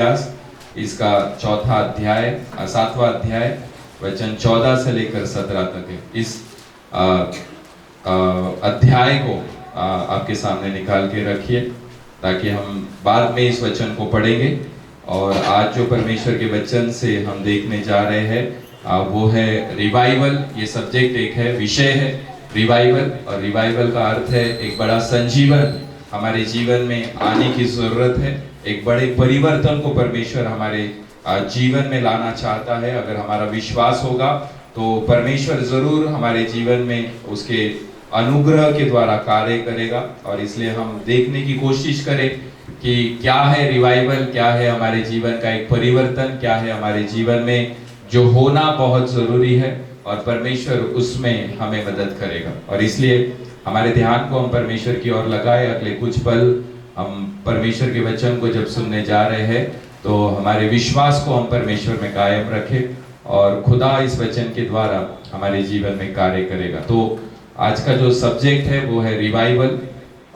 इसका चौथा अध्याय 7वां अध्याय वचन 14 से लेकर 17 तक है। इस अध्याय को आपके सामने निकाल के रखिए ताकि हम बाद में इस वचन को पढ़ेंगे। और आज जो परमेश्वर के वचन से हम देखने जा रहे हैं वो है रिवाइवल। ये सब्जेक्ट एक है, विषय है रिवाइवल। और रिवाइवल का अर्थ है एक बड़ा संजीवन हमारे जीवन में आने की जरूरत है। एक बड़े परिवर्तन को परमेश्वर हमारे जीवन में लाना चाहता है। अगर हमारा विश्वास होगा तो परमेश्वर जरूर हमारे जीवन में उसके अनुग्रह के द्वारा कार्य करेगा। और इसलिए हम देखने की कोशिश करें कि क्या है रिवाइवल, क्या है हमारे जीवन का एक परिवर्तन, क्या है हमारे जीवन में जो होना बहुत जरूरी है और परमेश्वर उसमें हमें मदद करेगा। और इसलिए हमारे ध्यान को हम परमेश्वर की ओर लगाए। अगले कुछ पल हम परमेश्वर के वचन को जब सुनने जा रहे हैं तो हमारे विश्वास को हम परमेश्वर में कायम रखें और खुदा इस वचन के द्वारा हमारे जीवन में कार्य करेगा। तो आज का जो सब्जेक्ट है वो है रिवाइवल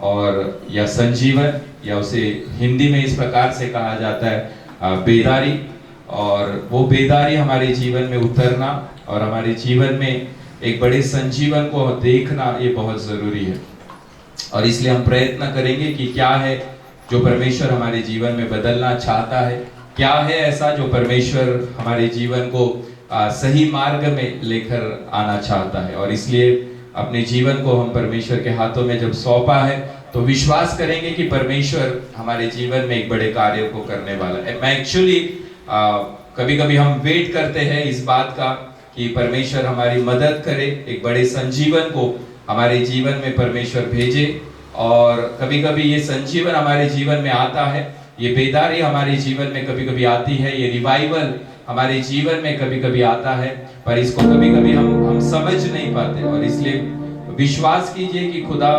और या संजीवन, या उसे हिंदी में इस प्रकार से कहा जाता है बेदारी। और वो बेदारी हमारे जीवन में उतरना और हमारे जीवन में एक बड़े संजीवन को देखना ये बहुत जरूरी है। और इसलिए हम प्रयत्न करेंगे कि क्या है जो परमेश्वर हमारे जीवन में बदलना चाहता है, क्या है ऐसा जो परमेश्वर हमारे जीवन को सही मार्ग में लेकर आना चाहता है। और इसलिए अपने जीवन को हम परमेश्वर के हाथों में जब सौंपा है तो विश्वास करेंगे कि परमेश्वर हमारे जीवन में एक बड़े कार्य को करने वाला है। मैं एक्चुअली कभी कभी हम वेट करते हैं इस बात का कि परमेश्वर हमारी मदद करे, एक बड़े संजीवन को हमारे जीवन में परमेश्वर भेजे। और कभी कभी ये संजीवन हमारे जीवन में आता है, ये बेदारी हमारे जीवन में कभी कभी आती है, ये रिवाइवल हमारे जीवन में कभी कभी आता है, पर इसको कभी कभी हम समझ नहीं पाते। और इसलिए विश्वास कीजिए कि खुदा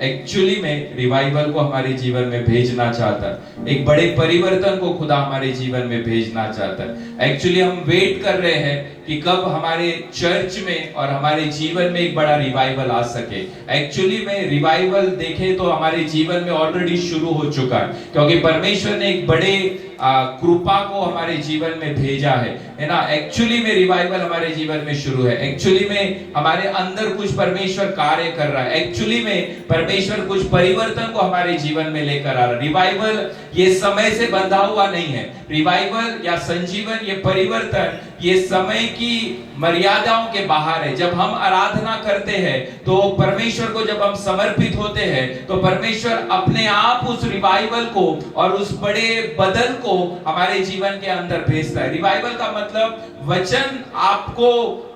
एक्चुअली में रिवाइवल को हमारे जीवन में भेजना चाहता है, एक बड़े परिवर्तन को खुदा हमारे जीवन में भेजना चाहता है। एक्चुअली हम वेट कर रहे हैं कि कब हमारे चर्च में और हमारे जीवन में एक बड़ा रिवाइवल आ सके। एक्चुअली में रिवाइवल देखें तो हमारे जीवन में ऑलरेडी शुरू हो चुका है, क्योंकि परमेश्वर ने एक बड़े कृपा को हमारे जीवन में भेजा है ना। एक्चुअली में रिवाइवल हमारे जीवन में शुरू है। एक्चुअली में हमारे अंदर कुछ परमेश्वर कार्य कर रहा है। एक्चुअली में परमेश्वर कुछ परिवर्तन को हमारे जीवन में लेकर आ रहा है। रिवाइवल ये समय से बंधा हुआ नहीं है। रिवाइवल या संजीवन, ये परिवर्तन, ये समय की मर्यादाओं के बाहर है। जब हम आराधना करते हैं तो परमेश्वर को जब हम समर्पित होते हैं तो परमेश्वर अपने आप उस रिवाइवल को और उस बड़े बदल को हमारे जीवन के अंदर भेजता है। रिवाइवल का मतलब वचन आपको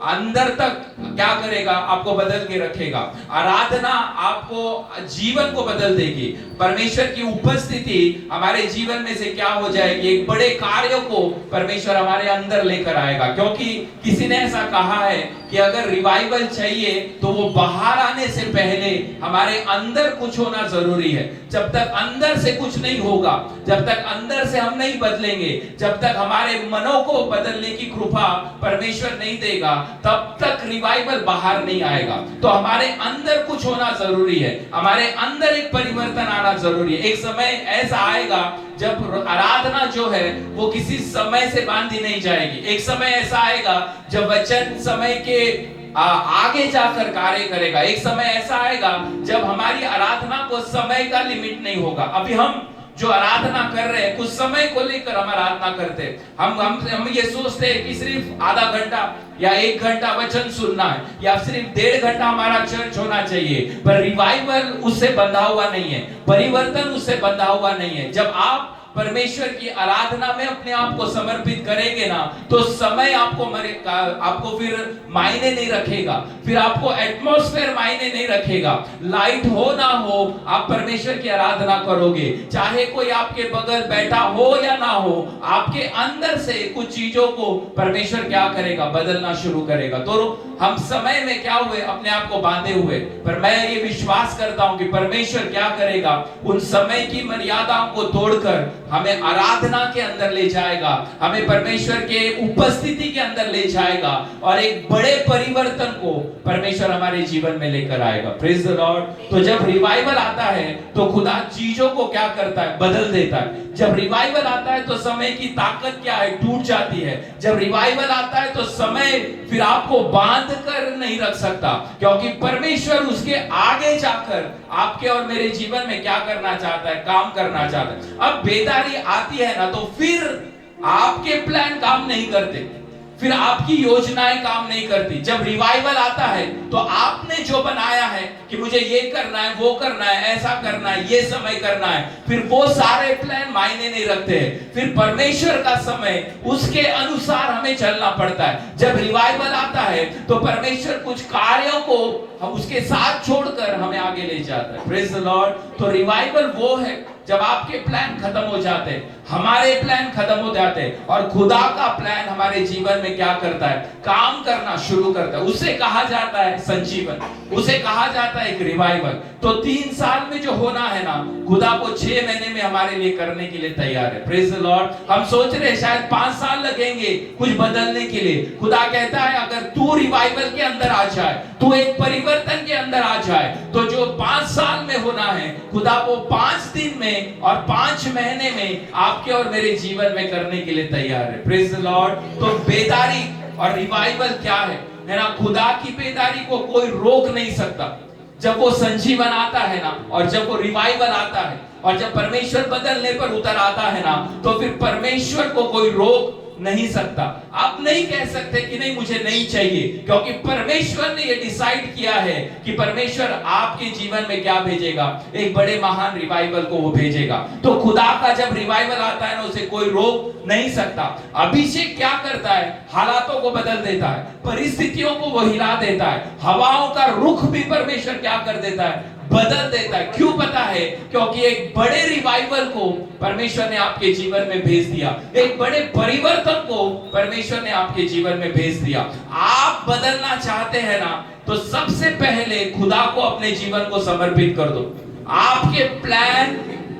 अंदर तक क्या करेगा, आपको बदल के रखेगा। आराधना आपको जीवन को बदल देगी। परमेश्वर की उपस्थिति हमारे जीवन में से क्या हो जाएगी, एक बड़े कार्य को परमेश्वर हमारे अंदर लेकर आएगा। क्योंकि किसी ने ऐसा कहा है कि अगर रिवाइवल चाहिए तो वो बाहर आने से पहले हमारे अंदर कुछ होना जरूरी है। जब तक अंदर से कुछ नहीं होगा, जब तक अंदर से हम नहीं बदलेंगे, जब तक हमारे मनों को बदलने की कृपा परमेश्वर नहीं देगा, तब तक रिवाइवल बाहर नहीं आएगा। तो हमारे अंदर कुछ होना जरूरी है, हमारे अंदर एक परिवर्तन आना जरूरी है। एक समय ऐसा आएगा जब आराधना जो है वो किसी समय से बांधी नहीं जाएगी। एक समय ऐसा आएगा जब वचन समय के आगे जाकर कार्य करेगा। एक समय ऐसा आएगा जब हमारी आराधना को समय का लिमिट नहीं होगा। अभी हम जो आराधना कर रहे हैं, कुछ समय को लेकर हम आराधना करते हैं। हम ये सोचते हैं कि सिर्फ आधा घंटा या 1 घंटा वचन सुनना है या सिर्फ 1.5 घंटा हमारा चर्च होना चाहिए। पर रिवाइवल उससे बंधा हुआ नहीं है, परिवर्तन उससे बंधा हुआ नहीं है। जब आप परमेश्वर की आराधना में अपने आप को समर्पित करेंगे ना तो समय आपको फिर मायने नहीं रखेगा, फिर आपको एटमॉस्फेयर मायने नहीं रखेगा। लाइट हो ना हो, आप परमेश्वर की आराधना करोगे, चाहे कोई आपके बगल बैठा हो या ना हो, आपके अंदर से कुछ चीजों को परमेश्वर क्या करेगा, बदलना शुरू करेगा। तो हम समय में क्या हुए, अपने आप को बांधे हुए, पर मैं ये विश्वास करता हूं कि परमेश्वर क्या करेगा, उन समय की मर्यादाओं को तोड़कर हमें आराधना के अंदर ले जाएगा, हमें परमेश्वर के उपस्थिति के अंदर ले जाएगा और एक बड़े परिवर्तन को परमेश्वर हमारे जीवन में लेकर आएगा। Praise the Lord. तो जब रिवाइवल आता है तो खुदा चीजों को क्या करता है, बदल देता है। जब रिवाइवल आता है तो समय की ताकत क्या है, टूट जाती है। जब रिवाइवल आता है तो समय फिर आपको बांध कर नहीं रख सकता, क्योंकि परमेश्वर उसके आगे जाकर आपके और मेरे जीवन में क्या करना चाहता है, काम करना चाहता है। अब बेदारी आती है ना, तो फिर आपके प्लान काम नहीं करते, फिर आपकी योजनाएं काम नहीं करती। जब रिवाइवल आता है तो आपने जो बनाया है कि मुझे ये करना है, वो करना है, ऐसा करना है, ये समय करना है, फिर वो सारे प्लान मायने नहीं रखते हैं। फिर परमेश्वर का समय, उसके अनुसार हमें चलना पड़ता है। जब रिवाइवल आता है तो परमेश्वर कुछ कार्यों को हम उसके साथ छोड़कर हमें आगे ले जाता है। Praise the Lord. तो रिवाइवल वो है जब आपके प्लान खत्म हो जाते हैं, हमारे प्लान खत्म हो जाते हैं और खुदा का प्लान हमारे जीवन में क्या करता है, काम करना शुरू करता है। उसे कहा जाता है संजीवन, उसे कहा जाता है एक रिवाइवल। तो 3 साल में जो होना है ना, खुदा को 6 महीने में हमारे लिए करने के लिए तैयार है। Praise the Lord. हम सोच रहे हैं शायद 5 साल लगेंगे कुछ बदलने के लिए। खुदा कहता है अगर तू रिवाइवल के अंदर आ जाए, तू एक परिवर्तन के अंदर आ जाए, तो जो 5 साल में होना है, खुदा वो 5 दिन में और 5 महीने में आपके और मेरे जीवन में करने के लिए तैयार है। Praise the Lord. तो बेदारी और रिवाइवल क्या है ना, खुदा की बेदारी को कोई रोक नहीं सकता। जब वो संजीवन आता है ना, और जब वो रिवाइवल आता है, और जब परमेश्वर बदलने पर उतर आता है ना, तो फिर परमेश्वर को कोई रोक नहीं सकता। आप नहीं कह सकते कि नहीं मुझे नहीं चाहिए, क्योंकि परमेश्वर ने ये डिसाइड किया है कि परमेश्वर आपके जीवन में क्या भेजेगा, एक बड़े महान रिवाइवल को वो भेजेगा। तो खुदा का जब रिवाइवल आता है ना, उसे कोई रोक नहीं सकता। अभिषेक क्या करता है, हालातों को बदल देता है, परिस्थितियों को वो हिला देता है, हवाओं का रुख भी परमेश्वर क्या कर देता है, बदल देता है। क्यों पता है? क्योंकि एक बड़े रिवाइवल को परमेश्वर ने आपके जीवन में भेज दिया, एक बड़े परिवर्तन को परमेश्वर ने आपके जीवन में भेज दिया। आप बदलना चाहते हैं ना, तो सबसे पहले खुदा को अपने जीवन को समर्पित कर दो। आपके प्लान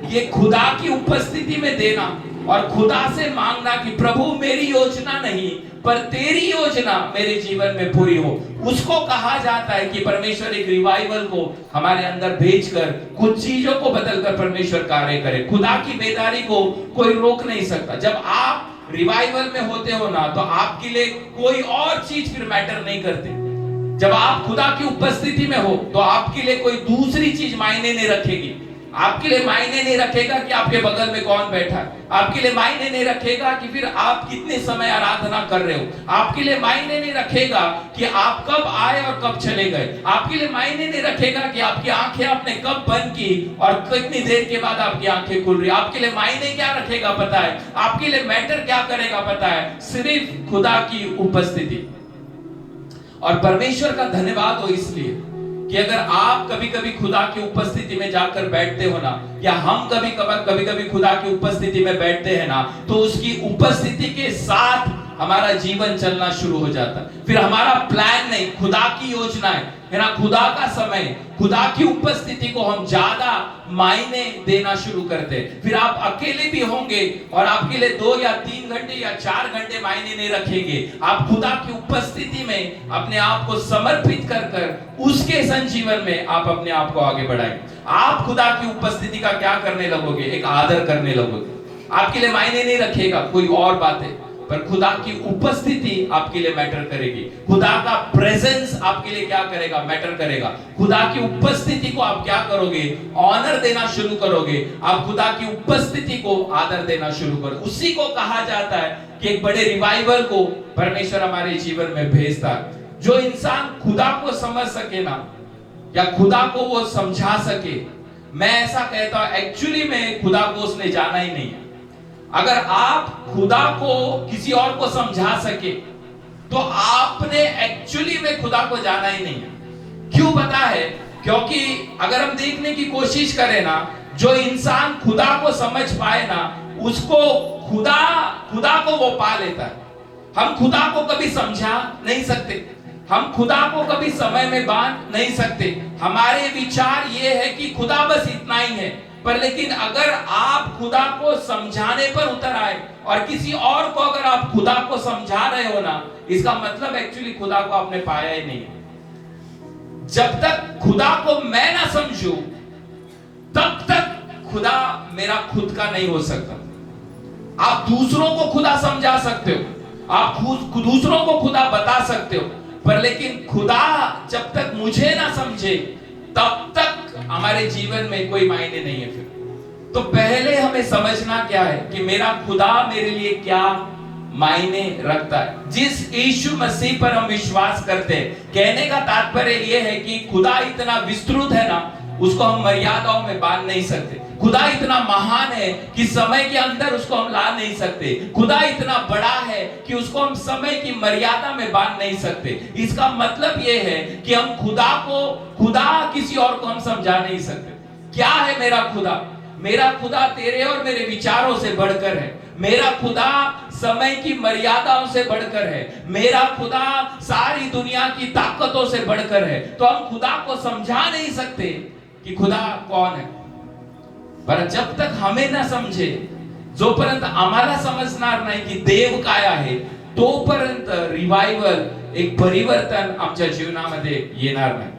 ये खुदा की उपस्थिति में देना और खुदा से मांगना कि प्रभु मेरी योजना नहीं पर तेरी योजना मेरे जीवन में पूरी हो। उसको कहा जाता है कि परमेश्वर एक रिवाइवल को हमारे अंदर भेजकर कुछ चीजों को बदलकर परमेश्वर कार्य करे। खुदा की बेदारी को कोई रोक नहीं सकता। जब आप रिवाइवल में होते हो ना, तो आपके लिए कोई और चीज फिर मैटर नहीं करती। जब आप खुदा की उपस्थिति में हो तो आपके लिए कोई दूसरी चीज मायने नहीं रखेगी। आपके लिए मायने नहीं रखेगा कि आपके बगल में कौन बैठा है, आपके लिए मायने नहीं रखेगा कि फिर आप कितने समय आराधना कर रहे हो, आपके लिए मायने नहीं रखेगा कि आप कब आए और कब चले गए, आपके लिए मायने नहीं रखेगा कि आपकी आंखें आपने कब बंद की और कितनी देर के बाद आपकी आंखें खुल रही। आपके लिए मायने क्या रखेगा पता है? आपके लिए मैटर क्या करेगा पता है? सिर्फ खुदा की उपस्थिति। और परमेश्वर का धन्यवाद हो इसलिए कि अगर आप कभी कभी खुदा की उपस्थिति में जाकर बैठते हो ना, या हम कभी कभी खुदा की उपस्थिति में बैठते हैं ना, तो उसकी उपस्थिति के साथ हमारा जीवन चलना शुरू हो जाता है। फिर हमारा प्लान नहीं, खुदा की योजना है ना, खुदा का समय, खुदा की उपस्थिति को हम ज्यादा मायने देना शुरू करते हैं। फिर आप अकेले भी होंगे और आपके लिए 2 या 3 घंटे या 4 घंटे मायने नहीं रखेंगे। आप खुदा की उपस्थिति में अपने आप को समर्पित कर कर उसके संजीवन में आप अपने आप को आगे बढ़ाएं। आप खुदा की उपस्थिति का क्या करने लगोगे? एक आदर करने लगोगे। आपके लिए मायने नहीं रखेगा कोई और बातें, पर खुदा की उपस्थिति आपके लिए मैटर करेगी। खुदा का प्रेजेंस आपके लिए क्या करेगा? मैटर करेगा। खुदा की उपस्थिति को आप क्या करोगे? ऑनर देना शुरू करोगे। आप खुदा की उपस्थिति को आदर देना शुरू करो। उसी को कहा जाता है कि एक बड़े रिवाइवल को परमेश्वर हमारे जीवन में भेजता है। जो इंसान खुदा को समझ सके ना, या खुदा को वो समझा सके, मैं ऐसा कहता हूं एक्चुअली में खुदा को उसने जाना ही नहीं है। अगर आप खुदा को किसी और को समझा सके तो आपने एक्चुअली में खुदा को जाना ही नहीं है। क्यों पता है? क्योंकि अगर हम देखने की कोशिश करें ना, जो इंसान खुदा को समझ पाए ना, उसको खुदा को वो पा लेता है। हम खुदा को कभी समझा नहीं सकते, हम खुदा को कभी समय में बांध नहीं सकते। हमारे विचार ये है कि खुदा बस इतना ही है, पर लेकिन अगर आप खुदा को समझाने पर उतर आए और किसी और को अगर आप खुदा को समझा रहे हो ना, इसका मतलब एक्चुअली खुदा को आपने पाया ही नहीं है। जब तक खुदा को मैं ना समझूं तब तक खुदा मेरा खुद का नहीं हो सकता। आप दूसरों को खुदा समझा सकते हो, आप दूसरों को खुदा बता सकते हो, पर लेकिन खुदा जब तक मुझे ना समझे तब तक हमारे जीवन में कोई मायने नहीं है। फिर तो पहले हमें समझना क्या है कि मेरा खुदा मेरे लिए क्या मायने रखता है। जिस यीशु मसीह पर हम विश्वास करते हैं, कहने का तात्पर्य यह है कि खुदा इतना विस्तृत है ना, उसको हम मर्यादाओं में बांध नहीं सकते। खुदा इतना महान है कि समय के अंदर उसको हम ला नहीं सकते। खुदा इतना बड़ा है कि उसको हम समय की मर्यादा में बांध नहीं सकते। इसका मतलब यह है कि हम खुदा किसी और को हम समझा नहीं सकते। क्या है मेरा खुदा? मेरा खुदा तेरे और मेरे विचारों से बढ़कर है। मेरा खुदा समय की मर्यादाओं से बढ़कर है। मेरा खुदा सारी दुनिया की ताकतों से बढ़कर है। तो हम खुदा को समझा नहीं सकते कि खुदा कौन है। पर जब तक हमें ना समझे, जोपर्यंत आम्हाला समजणार नाही की देव काय आहे, तोपर्यंत रिवाइवल, एक परिवर्तन आमच्या जीवनामध्ये येणार नाही।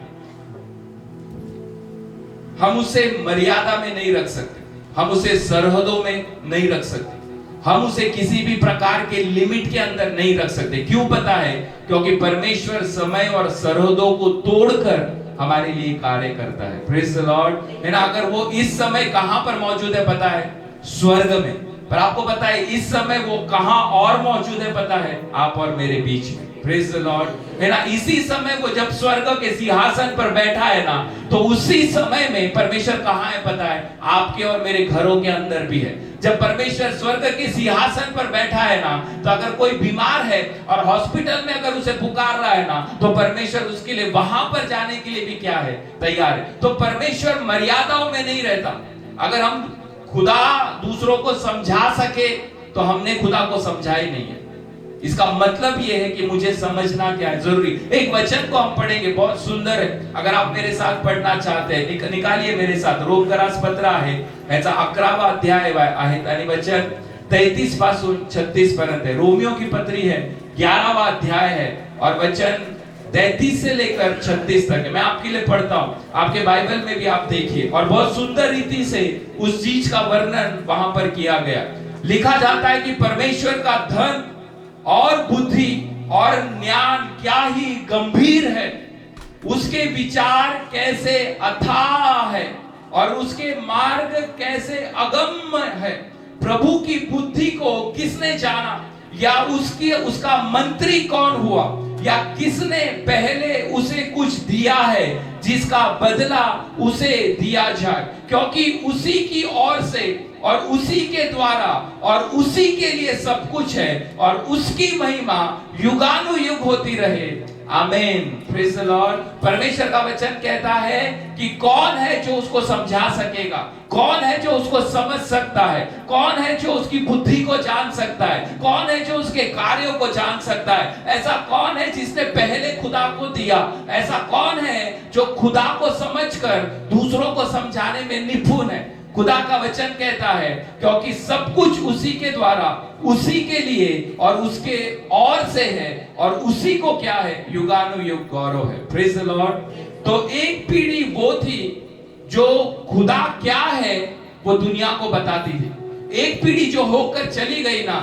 हम उसे मर्यादा में नहीं रख सकते, हम उसे सरहदों में नहीं रख सकते, हम उसे किसी भी प्रकार के लिमिट के अंदर नहीं रख सकते। क्यों पता है? क्योंकि परमेश्वर समय और सरहदों को तोड़कर हमारे लिए कार्य करता है। प्रेज द लॉर्ड, है ना। अगर वो इस समय कहां पर मौजूद है पता है? स्वर्ग में। पर आपको पता है इस समय वो कहां और मौजूद है पता है? आप और मेरे बीच में। प्रेज द लॉर्ड, है ना। इसी समय वो जब स्वर्ग के सिंहासन पर बैठा है ना, तो उसी समय में परमेश्वर कहां है पता है? आपके और मेरे घरों के अंदर भी है। जब परमेश्वर स्वर्ग के सिंहासन पर बैठा है ना, तो अगर कोई बीमार है और हॉस्पिटल में अगर उसे पुकार रहा है ना, तो परमेश्वर उसके लिए वहां पर जाने के लिए भी क्या है? तैयार है। तो परमेश्वर मर्यादाओं में नहीं रहता। अगर हम खुदा दूसरों को समझा सके तो हमने खुदा को समझा ही नहीं है। इसका मतलब यह है कि मुझे समझना क्या है जरूरी। एक वचन को हम पढ़ेंगे, बहुत सुंदर है। अगर आप मेरे साथ पढ़ना चाहते हैं, निकालिए मेरे साथ। रोमकरास पत्र आहे, याचा 11वा अध्याय आहे आणि वचन 33 पासून 36 पर्यंत है। रोमियो की पत्री है, 11वां अध्याय है और वचन 33 से लेकर 36 तक है। मैं आपके लिए पढ़ता हूं, आपके बाइबल में भी आप देखिए। और बहुत सुंदर रीति से उस चीज का वर्णन वहां पर किया गया। लिखा जाता है कि परमेश्वर का धन और बुद्धि और ज्ञान क्या ही गंभीर है, उसके विचार कैसे अथाह है और उसके मार्ग कैसे अगम्य है। प्रभु की बुद्धि को किसने जाना, या उसका मंत्री कौन हुआ, या किसने पहले उसे कुछ दिया है जिसका बदला उसे दिया जाए। क्योंकि उसी की ओर से और उसी के द्वारा और उसी के लिए सब कुछ है और उसकी महिमा युगानुयुग होती रहे। आमीन। Praise the Lord. परमेश्वर का वचन कहता है कि कौन है जो उसको समझा सकेगा, कौन है जो उसको समझ सकता है, कौन है जो उसकी बुद्धि को जान सकता है, कौन है जो उसके कार्यों को जान सकता है। ऐसा कौन है जिसने पहले खुदा को दिया, ऐसा कौन है जो खुदा को समझकर दूसरों को समझाने में निपुण है। खुदा का वचन कहता है क्योंकि सब कुछ उसी के द्वारा, उसी के लिए और उसके और से है और उसी को क्या है? युगानुयुग गौरव है। Praise the Lord. तो एक पीढ़ी वो थी जो खुदा क्या है वो दुनिया को बताती थी। एक पीढ़ी जो होकर चली गई ना,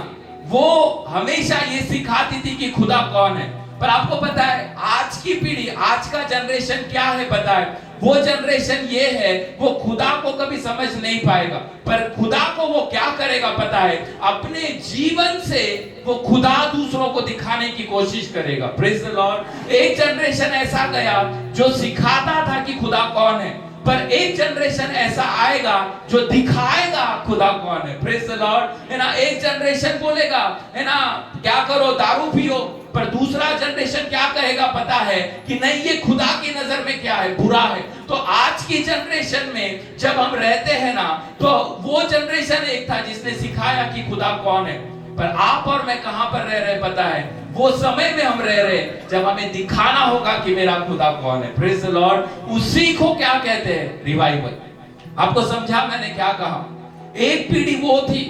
वो हमेशा ये सिखाती थी कि खुदा कौन है। पर आपको पता है आज की पीढ़ी, आज का जनरेशन क्या है पता है? वो जनरेशन ये है, वो खुदा को कभी समझ नहीं पाएगा। पर खुदा को वो क्या करेगा पता है? अपने जीवन से वो खुदा दूसरों को दिखाने की कोशिश करेगा। Praise the Lord. एक जनरेशन ऐसा गया जो सिखाता था कि खुदा कौन है, पर एक जनरेशन ऐसा आएगा जो दिखाएगा खुदा कौन है। प्रेज द लॉर्ड, है ना। एक जनरेशन बोलेगा, है ना, क्या करो, दारू पियो, पर दूसरा जनरेशन क्या कहेगा पता है? कि नहीं, ये खुदा की नजर में क्या है? बुरा है। तो आज की जनरेशन में जब हम रहते हैं ना, तो वो जनरेशन एक था जिसने सिखाया कि खुदा कौन है। पर आप और मैं कहां पर रह रहे पता है? वो समय में हम रह रहे जब हमें दिखाना होगा कि मेरा खुदा कौन है। Praise the Lord. उसी को क्या कहते हैं? रिवाइवल। आपको समझा मैंने क्या कहा? एक पीढ़ी वो थी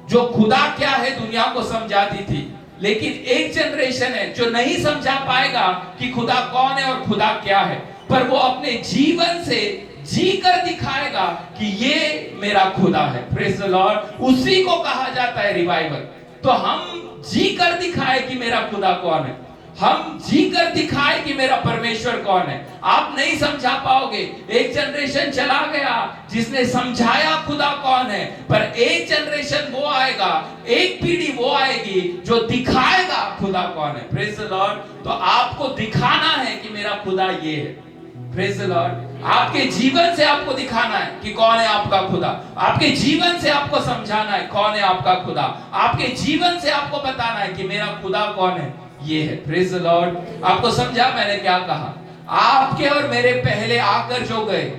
जो खुदा क्या है दुनिया को समझाती थी, लेकिन एक जनरेशन है जो नहीं समझा पाएगा कि खुदा कौन है और खुदा क्या है, पर वो अपने जीवन से जी कर दिखाएगा कि ये मेरा खुदा है। Praise the Lord. उसी को कहा जाता है रिवाइवल। तो हम जी कर दिखाए कि मेरा खुदा कौन है, हम जी कर दिखाए कि मेरा परमेश्वर कौन है। आप नहीं समझा पाओगे। एक जनरेशन चला गया जिसने समझाया खुदा कौन है, पर एक जनरेशन वो आएगा, एक पीढ़ी वो आएगी जो दिखाएगा खुदा कौन है। Praise the Lord. तो आपको दिखाना है कि मेरा खुदा ये है। Praise the Lord. आपके जीवन से आपको दिखाना है कि कौन है आपका खुदा। आपके जीवन से आपको समझाना है कौन है आपका खुदा। आपके जीवन से आपको बताना है कि मेरा खुदा कौन है, ये है। Praise the Lord. आपको समझा मैंने क्या कहा? आपके और मेरे पहले आकर जो गए,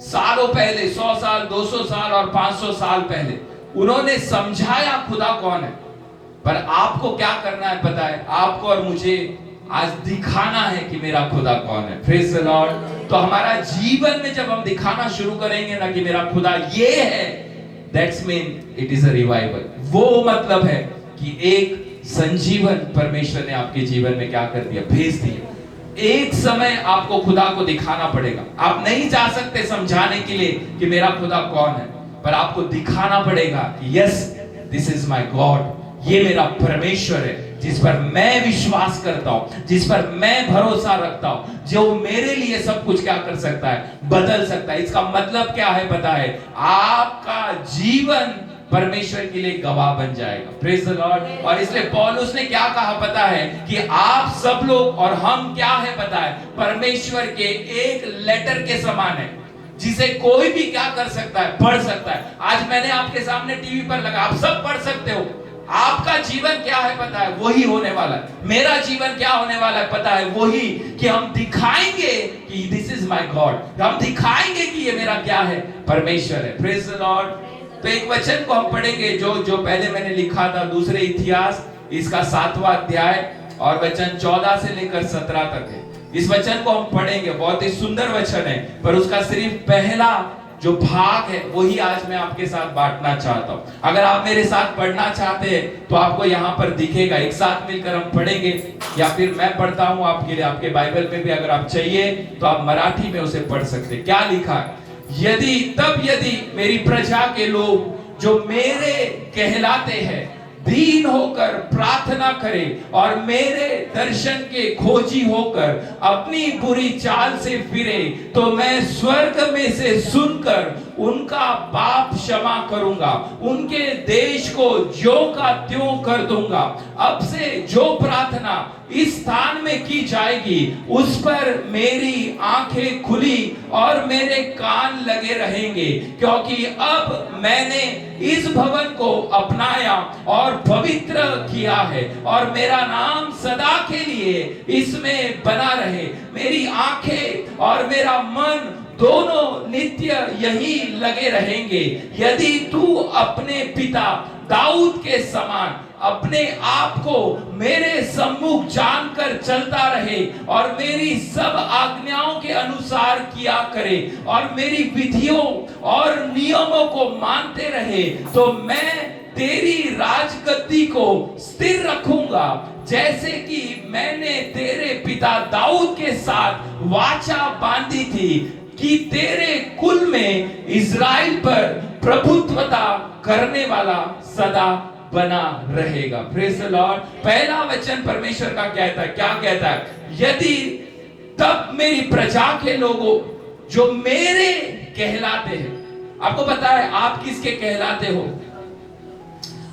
सालों पहले, 100 साल, 200 साल और 500 साल पहले, उन्होंने समझाया खुदा कौन है। पर आपको क्या करना है पता है? आपको और मुझे आज दिखाना है कि मेरा खुदा कौन है। Praise the Lord. तो हमारा जीवन में जब हम दिखाना शुरू करेंगे ना कि मेरा खुदा ये है, that's mean it is a revival. वो मतलब है कि एक संजीवन परमेश्वर ने आपके जीवन में क्या कर दिया? भेज दिया। एक समय आपको खुदा को दिखाना पड़ेगा। आप नहीं जा सकते समझाने के लिए कि मेरा खुदा कौन है, पर आपको दिखाना पड़ेगा कि yes, this is my God. ये मेरा परमेश्वर है जिस पर मैं विश्वास करता हूं, जिस पर मैं भरोसा रखता हूं, जो मेरे लिए सब कुछ क्या कर सकता है? बदल सकता है। इसका मतलब क्या है पता है? आपका जीवन परमेश्वर के लिए गवाह बन जाएगा। Praise the lord. और इसलिए पौलुस ने क्या कहा पता है? कि आप सब लोग और हम क्या है पता है? परमेश्वर के एक लेटर के समान है, जिसे कोई भी क्या कर सकता है? पढ़ सकता है। आज मैंने आपके सामने टीवी पर लगा, आप सब पढ़ सकते हो। आपका जीवन क्या है पता है? वही होने वाला है। मेरा जीवन क्या होने वाला है पता है? वही कि हम दिखाएंगे कि दिस इज माय गॉड। हम दिखाएंगे कि ये मेरा क्या है? परमेश्वर है। Praise the Lord. तो एक वचन को हम पढ़ेंगे जो पहले मैंने लिखा था, दूसरे इतिहास, इसका 7वां अध्याय और वचन 14 से लेकर 17 तक है। इस वचन को हम पढ़ेंगे। बहुत ही सुंदर वचन है, पर उसका सिर्फ पहला जो भाग है वही आज मैं आपके साथ बांटना चाहता हूं। अगर आप मेरे साथ पढ़ना चाहते हैं तो आपको यहाँ पर दिखेगा। एक साथ मिलकर हम पढ़ेंगे, या फिर मैं पढ़ता हूं आपके लिए। आपके बाइबल में भी अगर आप चाहिए तो आप मराठी में उसे पढ़ सकते। क्या लिखा है? यदि मेरी प्रजा के लोग जो मेरे कहलाते हैं दीन होकर प्रार्थना करें और मेरे दर्शन के खोजी होकर अपनी बुरी चाल से फिरे, तो मैं स्वर्ग में से सुनकर उनका पाप क्षमा करूंगा, उनके देश को ज्यों का त्यों कर दूंगा। अब से जो प्रार्थना इस स्थान में की जाएगी उस पर मेरी आंखें खुली और मेरे कान लगे रहेंगे, क्योंकि अब मैंने इस भवन को अपनाया और पवित्र किया है और मेरा नाम सदा के लिए इसमें बना रहे। मेरी आंखें और मेरा मन दोनों नित्य यही लगे रहेंगे। यदि तू अपने पिता दाऊद के समान अपने आप को मेरे सम्मुख जानकर चलता रहे और मेरी सब आज्ञाओं के अनुसार किया करे और मेरी विधियों और नियमों को मानते रहे, तो मैं तेरी राजगद्दी को स्थिर रखूंगा, जैसे कि मैंने तेरे पिता दाऊद के साथ वाचा बांधी थी कि तेरे कुल में इज़राइल पर प्रभुत्वता करने वाला सदा बना रहेगा। Praise the Lord. पहला वचन परमेश्वर का कहता है, क्या कहता है? यदि तब मेरी प्रजा के लोगों जो मेरे कहलाते हैं। आपको पता है आप किसके कहलाते हो?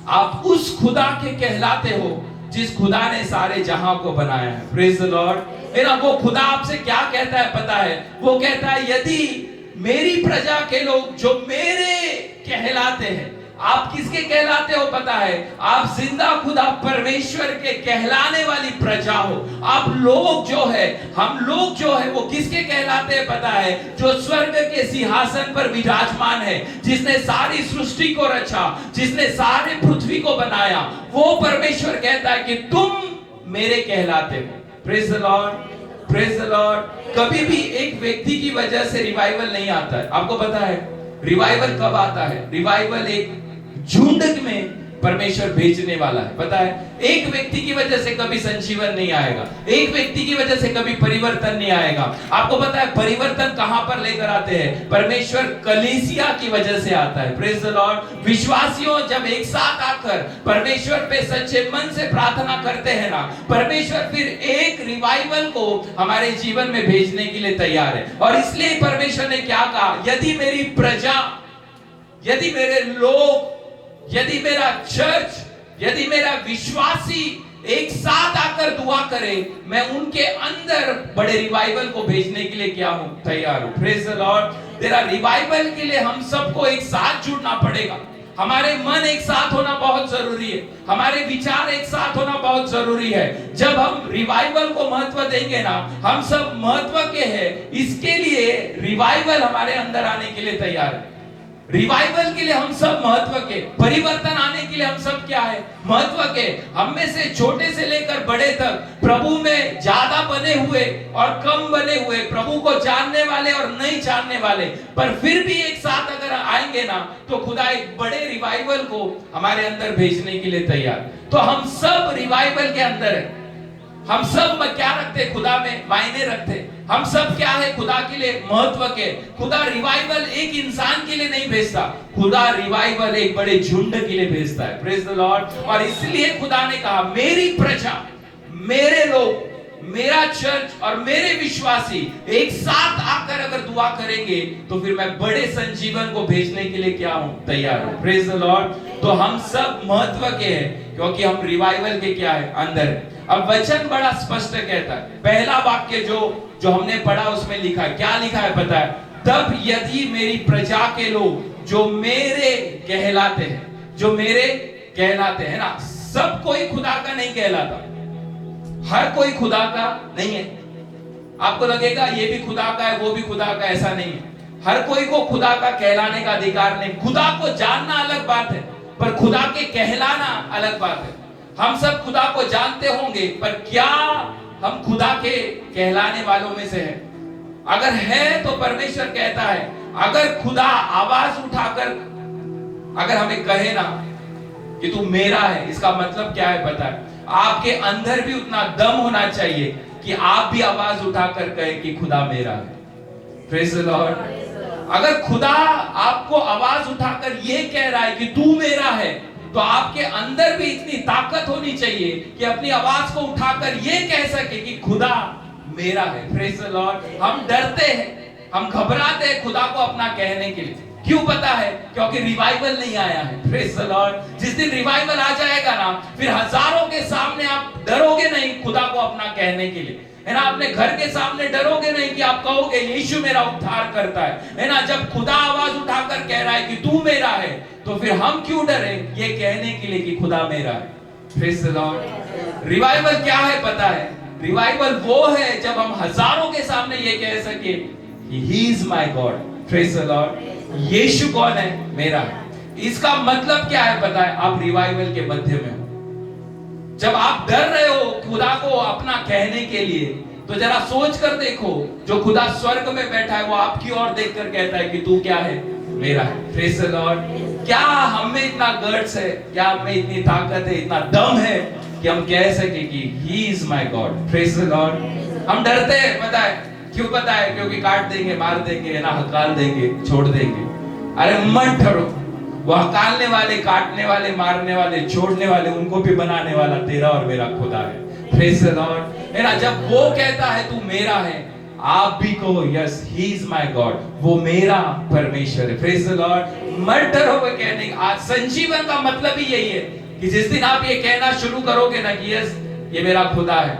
आप उस खुदा के कहलाते हो जिस खुदा ने सारे जहां को बनाया है। Praise the Lord. मेरा वो खुदा आपसे क्या कहता है पता है? वो कहता है यदि मेरी प्रजा के लोग जो मेरे कहलाते हैं। आप किसके कहलाते हो पता है? आप जिंदा खुदा परमेश्वर के कहलाने वाली प्रजा हो। आप लोग जो है, हम लोग जो है वो किसके कहलाते हैं पता है? जो स्वर्ग के सिंहासन पर विराजमान है, जिसने सारी सृष्टि को रचा, जिसने सारे पृथ्वी को बनाया। वो परमेश्वर कहता है कि तुम मेरे कहलाते हो। Praise the Lord, praise the Lord. कभी भी एक व्यक्ति की वजह से रिवाइवल नहीं आता है। आपको पता है रिवाइवल कब आता है? रिवाइवल एक झुंड में परमेश्वर भेजने वाला है। पता है, एक व्यक्ति की वजह से कभी संजीवन नहीं आएगा, एक व्यक्ति की वजह से कभी परिवर्तन नहीं आएगा। आपको पता है परिवर्तन कहां पर लेकर आते हैं? परमेश्वर कलीसिया की वजह से आता है। Praise the lord. विश्वासियों जब एक साथ आकर परमेश्वर पे सच्चे मन से प्रार्थना करते हैं ना, परमेश्वर फिर एक रिवाइवल को हमारे जीवन में भेजने के लिए तैयार है। और इसलिए परमेश्वर ने क्या कहा, यदि मेरी प्रजा, यदि मेरे लोग, यदि मेरा चर्च, यदि मेरा विश्वासी एक साथ आकर दुआ करे, मैं उनके अंदर बड़े रिवाइवल को भेजने के लिए क्या हूं? तैयार हूं। Praise the Lord. तेरा रिवाइवल के लिए हम सबको एक साथ जुड़ना पड़ेगा। हमारे मन एक साथ होना बहुत जरूरी है, हमारे विचार एक साथ होना बहुत जरूरी है। जब हम रिवाइवल को महत्व देंगे ना, हम सब महत्व के हैं, इसके लिए रिवाइवल हमारे अंदर आने के लिए तैयार है। रिवाइवल के लिए हम सब महत्व के, परिवर्तन आने के लिए हम सब क्या है? महत्व के। हम में से छोटे से लेकर बड़े तक, प्रभु में ज्यादा बने हुए और कम बने हुए, प्रभु को जानने वाले और नहीं जानने वाले, पर फिर भी एक साथ अगर आएंगे ना, तो खुदा एक बड़े रिवाइवल को हमारे अंदर भेजने के लिए तैयार। तो हम सब रिवाइवल के अंदर है। हम सब क्या रखते? खुदा में मायने रखते। हम सब क्या है? खुदा के लिए महत्व के। खुदा रिवाइवल एक इंसान के लिए नहीं भेजता, खुदा रिवाइवल एक बड़े झुंड के लिए भेजता है। Praise the lord. और इसलिए खुदा ने कहा, मेरी प्रजा, मेरे लोग, मेरा चर्च और मेरे विश्वासी एक साथ आकर अगर दुआ करेंगे, तो फिर मैं बड़े संजीवन को भेजने के लिए क्या हूं? तैयार हूं। Praise the Lord. तो हम सब महत्व के हैं, क्योंकि हम रिवाइवल के क्या है? अंदर है। अब वचन बड़ा स्पष्ट कहता है। पहला वाक्य जो हमने पढ़ा उसमें लिखा है, क्या लिखा है पता है? तब यदि मेरी प्रजा के लोग जो मेरे कहलाते हैं, जो मेरे कहलाते हैं ना, सब कोई खुदा का नहीं कहलाता, हर कोई खुदा का नहीं है। आपको लगेगा ये भी खुदा का है, वो भी खुदा का, ऐसा नहीं है। हर कोई को खुदा का कहलाने का अधिकार नहीं। खुदा को जानना अलग बात है, पर खुदा के कहलाना अलग बात है। हम सब खुदा को जानते होंगे, पर क्या हम खुदा के कहलाने वालों में से हैं? अगर है तो परमेश्वर कहता है, अगर खुदा आवाज उठाकर अगर हमें कहे ना कि तू मेरा है, इसका मतलब क्या है पता है? आपके अंदर भी उतना दम होना चाहिए कि आप भी आवाज उठाकर कहे कि खुदा मेरा है। Praise the Lord. अगर खुदा आपको आवाज उठाकर ये कह रहा है कि तू मेरा है, तो आपके अंदर भी इतनी ताकत होनी चाहिए कि अपनी आवाज को उठाकर ये कह सके कि खुदा मेरा है। Praise the Lord. हम डरते हैं, हम घबराते हैं खुदा को अपना कहने के लिए। क्यों पता है? क्योंकि रिवाइवल नहीं आया है। Praise the Lord. जिस दिन रिवाइवल आ जाएगा ना, फिर हजारों के सामने आप डरोगे नहीं खुदा को अपना कहने के लिए, है ना। अपने घर के सामने डरोगे नहीं कि आप कहोगे यीशु मेरा उद्धार करता है ना। जब खुदा आवाज उठाकर कह रहा है कि तू मेरा है, तो फिर हम क्यों डरे ये कहने के लिए कि खुदा मेरा है। Praise the Lord. रिवाइवल क्या है पता है? रिवाइवल वो है जब हम हजारों के सामने ये कह सके कि he is my God. Praise the lord. Yeshu कौन है? मेरा है। इसका मतलब क्या है पता है? आप रिवाइवल के मध्य में हो। जब आप डर रहे हो खुदा को अपना कहने के लिए, तो जरा सोच कर देखो, जो खुदा स्वर्ग में बैठा है वो आपकी ओर देखकर कहता है कि तू क्या है? मेरा है। Praise the Lord. क्या हम में इतना गट्स है, क्या हम में इतनी ताकत है, इतना दम है कि हम कह सके कि he is my God. Praise the Lord. हम डरते हैं, पता है क्यों? पता है क्योंकि काट देंगे, मार देंगे, ना हकाल देंगे, छोड़ देंगे। अरे मत डरो, वो हकालने वाले, काटने वाले, मारने वाले, छोड़ने वाले, उनको भी बनाने वाला तेरा और मेरा खुदा है। Praise the Lord. है ना। जब वो कहता है तू मेरा है, आप भी कहो yes he is my God, वो मेरा परमेश्वर है। Praise the Lord. मत डरो वो कहने। आज संजीवन का मतलब ही यही है कि जिस दिन आप ये कहना शुरू करोगे ना कि यस ये मेरा खुदा है,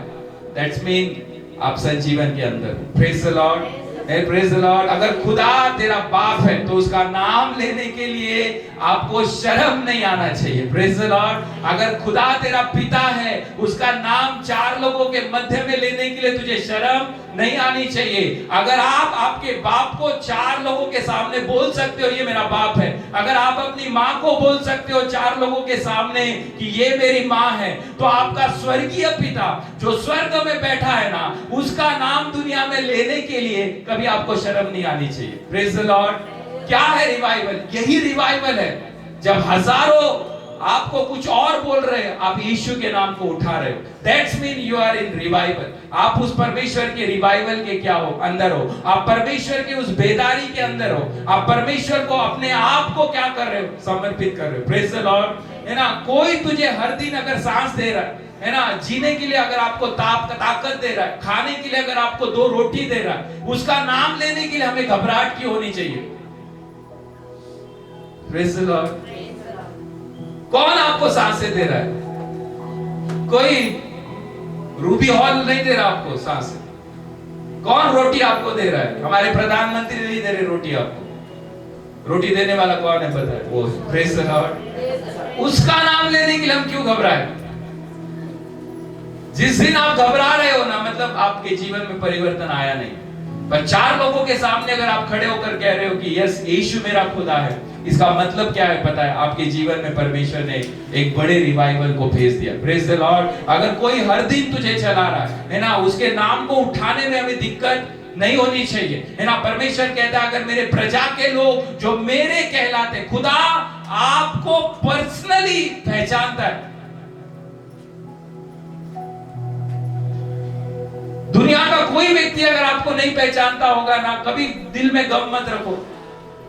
दैट्स मीन आप संजीवन के अंदर। Praise the Lord. Praise the Lord. अगर खुदा तेरा बाप है तो उसका नाम लेने के लिए आपको शर्म नहीं आना चाहिए। Praise the Lord. अगर खुदा तेरा पिता है, उसका नाम चार लोगों के मध्य में लेने के लिए तुझे शर्म नहीं आनी चाहिए। अगर आप आपके बाप को चार लोगों के सामने बोल सकते हो ये मेरा बाप है, अगर आप अपनी माँ को बोल सकते हो चार लोगों के सामने कि ये मेरी माँ है, तो आपका स्वर्गीय पिता जो स्वर्ग में बैठा है ना, उसका नाम दुनिया में लेने के लिए कभी आपको शर्म नहीं आनी चाहिए। Praise the Lord. क्या है रिवाइवल? यही रिवाइवल है जब हजारों आपको कुछ और बोल रहे हैं, आप यीशु के नाम को उठा रहे हो। That's mean you are in revival. आप उस परमेश्वर के रिवाइवल के क्या हो? अंदर हो। आप परमेश्वर के उस बेदारी के अंदर हो। आप परमेश्वर को अपने आप को क्या कर रहे हो? समर्पित कर रहे हो। Praise the Lord. है ना, कोई तुझे हर दिन अगर सांस दे रहा है ना, जीने के लिए अगर आपको ताकत दे रहा है, खाने के लिए अगर आपको 2 रोटी दे रहा है, उसका नाम लेने के लिए हमें घबराहट क्यों होनी चाहिए? Praise the Lord. कौन आपको सांसें दे रहा है? कोई रूबी हॉल नहीं दे रहा आपको सांसें। कौन रोटी आपको दे रहा है? हमारे प्रधानमंत्री नहीं दे रहे रोटी आपको। रोटी देने वाला कौन है पता है? वो प्रेज द लॉर्ड। उसका नाम लेने के लिए हम क्यों घबराए? जिस दिन आप घबरा रहे हो ना, मतलब आपके जीवन में परिवर्तन आया नहीं। पर 4 लोगों के सामने अगर आप खड़े होकर कह रहे हो कि यस यीशु मेरा खुदा है, इसका मतलब क्या है पता है? आपके जीवन में परमेश्वर ने एक बड़े रिवाइवल को भेज दिया। Praise the Lord. अगर कोई हर दिन तुझे चला रहा है ना, उसके नाम को उठाने में हमें दिक्कत नहीं होनी चाहिए, है ना। परमेश्वर कहता है अगर मेरे प्रजा के लोग जो मेरे कहलाते, खुदा आपको पर्सनली पहचानता है। दुनिया का कोई व्यक्ति अगर आपको नहीं पहचानता होगा ना, कभी दिल में गम मत रखो।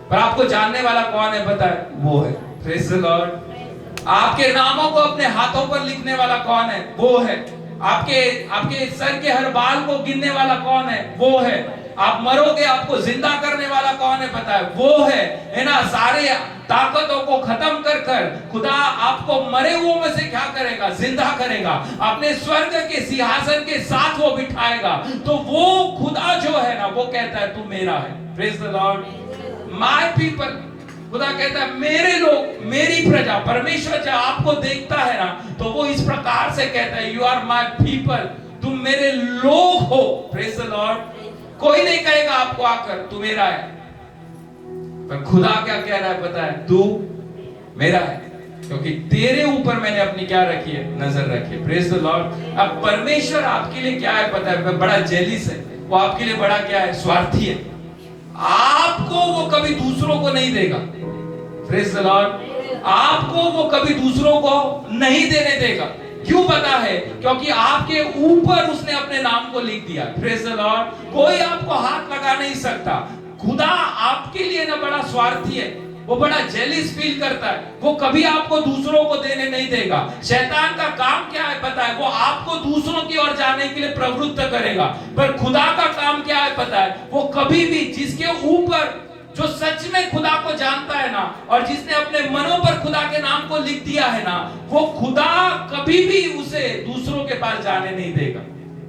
पर आपको जानने वाला कौन है पता है? वो है। Praise the Lord. आपके नामों को अपने हाथों पर लिखने वाला कौन है? वो है। आपके सर के हर बाल को गिनने वाला कौन है? वो है। आप मरोगे, आपको जिंदा करने वाला कौन है पता है? वो है ना। सारे ताकतों को खत्म कर कर खुदा आपको मरे हुओं में से क्या करेगा? जिंदा करेगा। अपने स्वर्ग के सिंहासन के साथ वो बिठाएगा। तो वो खुदा जो है ना, वो कहता है तू मेरा है। Praise the Lord. My people, खुदा कहता है मेरे लोग, मेरी प्रजा। परमेश्वर जब आपको देखता है ना, तो वो इस प्रकार से कहता है यू आर माय पीपल, तुम मेरे लोग हो। Praise the Lord. कोई नहीं कहेगा आपको आकर तू मेरा है, पर खुदा क्या कह रहा है पता है? तू मेरा है, क्योंकि तेरे ऊपर मैंने अपनी क्या रखी है? नजर रखी है। Praise the Lord. अब परमेश्वर आपके लिए क्या है पता है? बड़ा जेलिस है। वो आपके लिए बड़ा क्या है? स्वार्थी है। आपको वो कभी दूसरों को नहीं देगा। Praise the Lord. आपको वो कभी दूसरों को नहीं देने देगा। क्यों पता है? क्योंकि आपके ऊपर उसने अपने नाम को लिख दिया। Praise the Lord. कोई आपको हाथ लगा नहीं सकता। खुदा आपके लिए ना बड़ा स्वार्थी है, वो बड़ा जेलिस फील करता है। वो कभी आपको दूसरों को देने नहीं देगा। शैतान का काम क्या है पता है? वो आपको दूसरों की ओर जाने के लिए प्रवृत्त करेगा। पर खुदा का काम क्या है पता है? वो कभी भी जिसके ऊपर, जो सच में खुदा को जानता है ना, और जिसने अपने मनों पर खुदा के नाम को लिख दिया है ना, वो खुदा कभी भी उसे दूसरों के पास जाने नहीं देगा।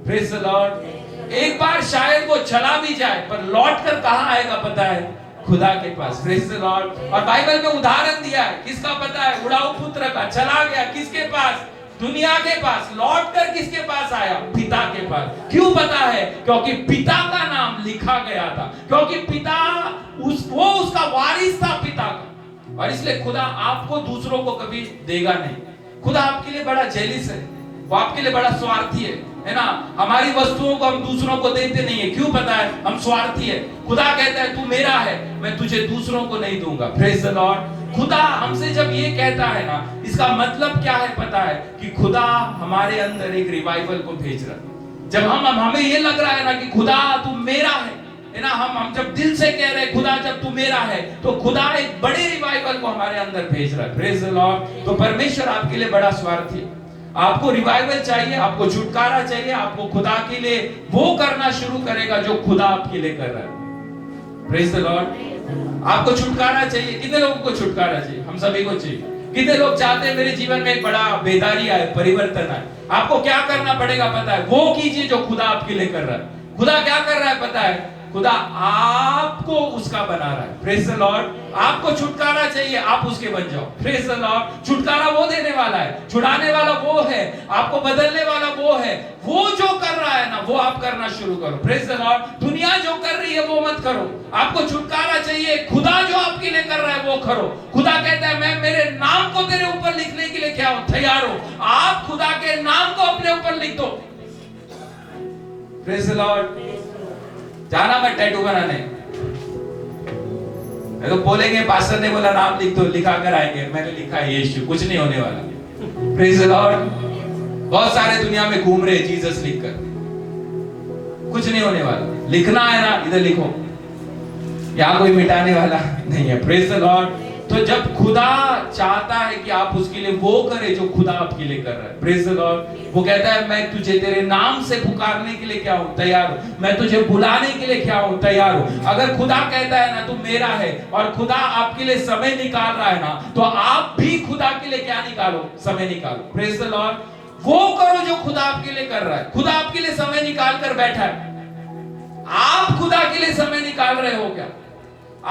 Praise the Lord. एक बार शायद वो चला भी जाए, पर लौट कर कहां आएगा पता है? खुदा के पास। Praise the lord. और बाइबल में उदाहरण दिया है, किसका पता है? उड़ाऊ पुत्र का। चला गया किसके पास? दुनिया के पास। लौट कर किसके पास आया? पिता के पास। क्यों पता है? क्योंकि पिता का नाम लिखा गया था, क्योंकि पिता वो उसका वारिस था पिता का। और इसलिए खुदा आपको दूसरों को कभी देगा नहीं। खुदा आपके लिए बड़ा जेलिस है, वो आपके लिए बड़ा स्वार्थी है ना। हमारी वस्तुओं को हम दूसरों को देते नहीं है। क्यों पता है? हम स्वार्थी है। खुदा कहता है तू मेरा है, मैं तुझे दूसरों को नहीं दूंगा। Praise the Lord. खुदा हमसे जब ये कहता है ना, इसका मतलब क्या है पता है? कि खुदा हमारे अंदर एक रिवाइवल को भेज रहा है। जब हमें ये लग रहा है ना कि खुदा तू मेरा है ना, हम जब दिल से कह रहे हैं खुदा जब तू मेरा है, तो खुदा एक बड़े रिवाइवल को हमारे अंदर भेज रहा है। Praise the Lord. तो परमेश्वर आपके लिए बड़ा स्वार्थी है। आपको रिवाइवल चाहिए, आपको छुटकारा चाहिए, आपको खुदा के लिए वो करना शुरू करेगा जो खुदा आपके लिए कर रहा है। Praise the Lord. आपको छुटकारा चाहिए। कितने लोगों को छुटकारा चाहिए? हम सभी को चाहिए। कितने लोग चाहते हैं मेरे जीवन में एक बड़ा बेदारी आए, परिवर्तन आए? आपको क्या करना पड़ेगा पता है? वो कीजिए जो खुदा आपके लिए कर रहा है। खुदा क्या कर रहा है पता है? खुदा आपको उसका बना रहा है। Praise the Lord. आपको छुटकारा चाहिए, आप उसके बन जाओ। Praise the Lord. छुटकारा वो देने वाला है, छुड़ाने वाला वो है, आपको बदलने वाला वो है। वो जो कर रहा है ना, वो आप करना शुरू करो। Praise the Lord. दुनिया जो कर रही है वो मत करो। आपको छुटकारा चाहिए, खुदा जो आपके लिए कर रहा है वो करो। खुदा कहता है मैं मेरे नाम को तेरे ऊपर लिखने के लिए क्या हो? तैयार हो। आप खुदा के नाम को अपने ऊपर लिख दो। Praise the Lord. जाना मैं टैटू बनाने, तो बोलेंगे पास्टर ने बोला नाम लिख दो, लिखा कर आएंगे, मैंने लिखा है यीशु, कुछ नहीं होने वाला। Praise the Lord. बहुत सारे दुनिया में घूम रहे जीसस लिखकर, कुछ नहीं होने वाला। लिखना है ना, इधर लिखो, यहाँ कोई मिटाने वाला नहीं है। Praise the Lord. तो जब खुदा चाहता है कि आप उसके लिए वो करें जो खुदा आपके लिए कर रहा है, प्रेज द लॉर्ड, वो कहता है मैं तुझे तेरे नाम से पुकारने के लिए क्या हूं, तैयार हूं। मैं तुझे बुलाने के लिए क्या हूं, तैयार हूं। अगर खुदा कहता है ना तू मेरा है, और खुदा आपके लिए समय निकाल रहा है ना, तो आप भी खुदा के लिए क्या निकालो, समय निकालो। Praise the Lord. वो करो जो खुदा आपके लिए कर रहा है। खुदा आपके लिए समय निकाल कर बैठा है, आप खुदा के लिए समय निकाल रहे हो क्या?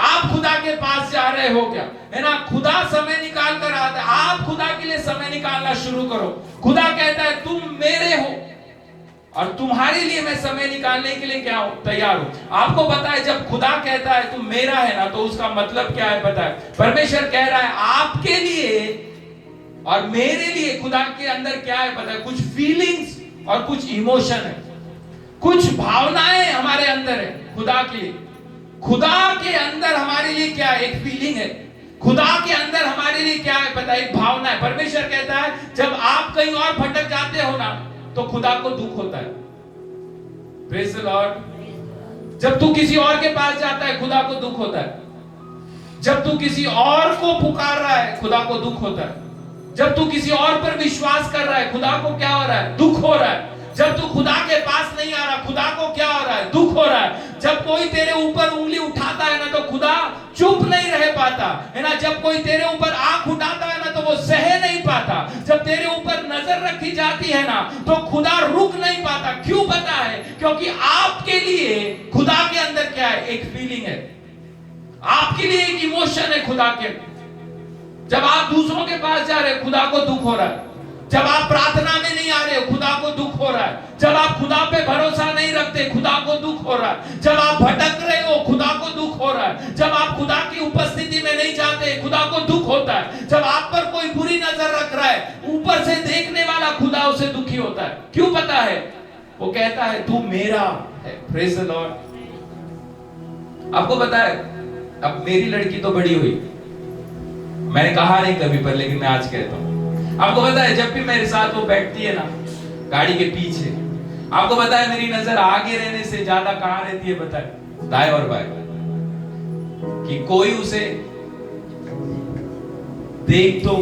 आप खुदा के पास जा रहे हो क्या? है ना, खुदा समय निकाल कर आता है, आप खुदा के लिए समय निकालना शुरू करो। खुदा कहता है तुम मेरे हो, और तुम्हारे लिए मैं समय निकालने के लिए क्या हूं, तैयार हूं। आपको पता है जब खुदा कहता है तुम मेरा है ना, तो उसका मतलब क्या है पता है? परमेश्वर कह रहा है आपके लिए और मेरे लिए खुदा के अंदर क्या है पता है? कुछ फीलिंग्स और कुछ इमोशन है, कुछ भावनाएं हमारे अंदर है खुदा के लिए। खुदा के अंदर हमारे लिए क्या है? एक फीलिंग है। खुदा के अंदर हमारे लिए क्या है पता है? एक भावना है। परमेश्वर कहता है जब आप कहीं और भटक जाते हो ना, तो खुदा को दुख होता है। Praise the Lord. जब तू किसी और के पास जाता है, खुदा को दुख होता है। जब तू किसी और को पुकार रहा है, खुदा को दुख होता है। जब तू किसी और पर विश्वास कर रहा है, खुदा को क्या हो रहा है? दुख हो रहा है। जब तू खुदा के पास नहीं आ रहा, खुदा को क्या हो रहा है? दुख हो रहा है। जब कोई तेरे ऊपर उंगली उठाता है ना, तो खुदा चुप नहीं रह पाता है ना। जब कोई तेरे ऊपर आंख उठाता है ना, तो वो सह नहीं पाता। जब तेरे ऊपर नजर रखी जाती है ना, तो खुदा रुक नहीं पाता। क्यों पता है? क्योंकि आपके लिए खुदा के अंदर क्या है? एक फीलिंग है, आपके लिए एक इमोशन है खुदा के। जब आप दूसरों के पास जा रहे हैं, खुदा को दुख हो रहा है। जब आप प्रार्थना में नहीं आ रहे हो, खुदा को दुख हो रहा है। जब आप खुदा पे भरोसा नहीं रखते, खुदा को दुख हो रहा है। जब आप भटक रहे हो, खुदा को दुख हो रहा है। जब आप खुदा की उपस्थिति में नहीं जाते, खुदा को दुख होता है। जब आप पर कोई बुरी नजर रख रहा है, ऊपर से देखने वाला खुदा उसे दुखी होता है। क्यों पता है? वो कहता है तू मेरा है। Praise the Lord. आपको पता है, अब मेरी लड़की तो बड़ी हुई, मैंने कहा नहीं कभी पर, लेकिन मैं आज कहता हूं। आपको पता है जब भी मेरे साथ वो बैठती है ना गाड़ी के पीछे, आपको पता है मेरी नजर आगे रहने से ज्यादा कहां रहती है पता है? दाएं और बाएं। कि कोई उसे देख तो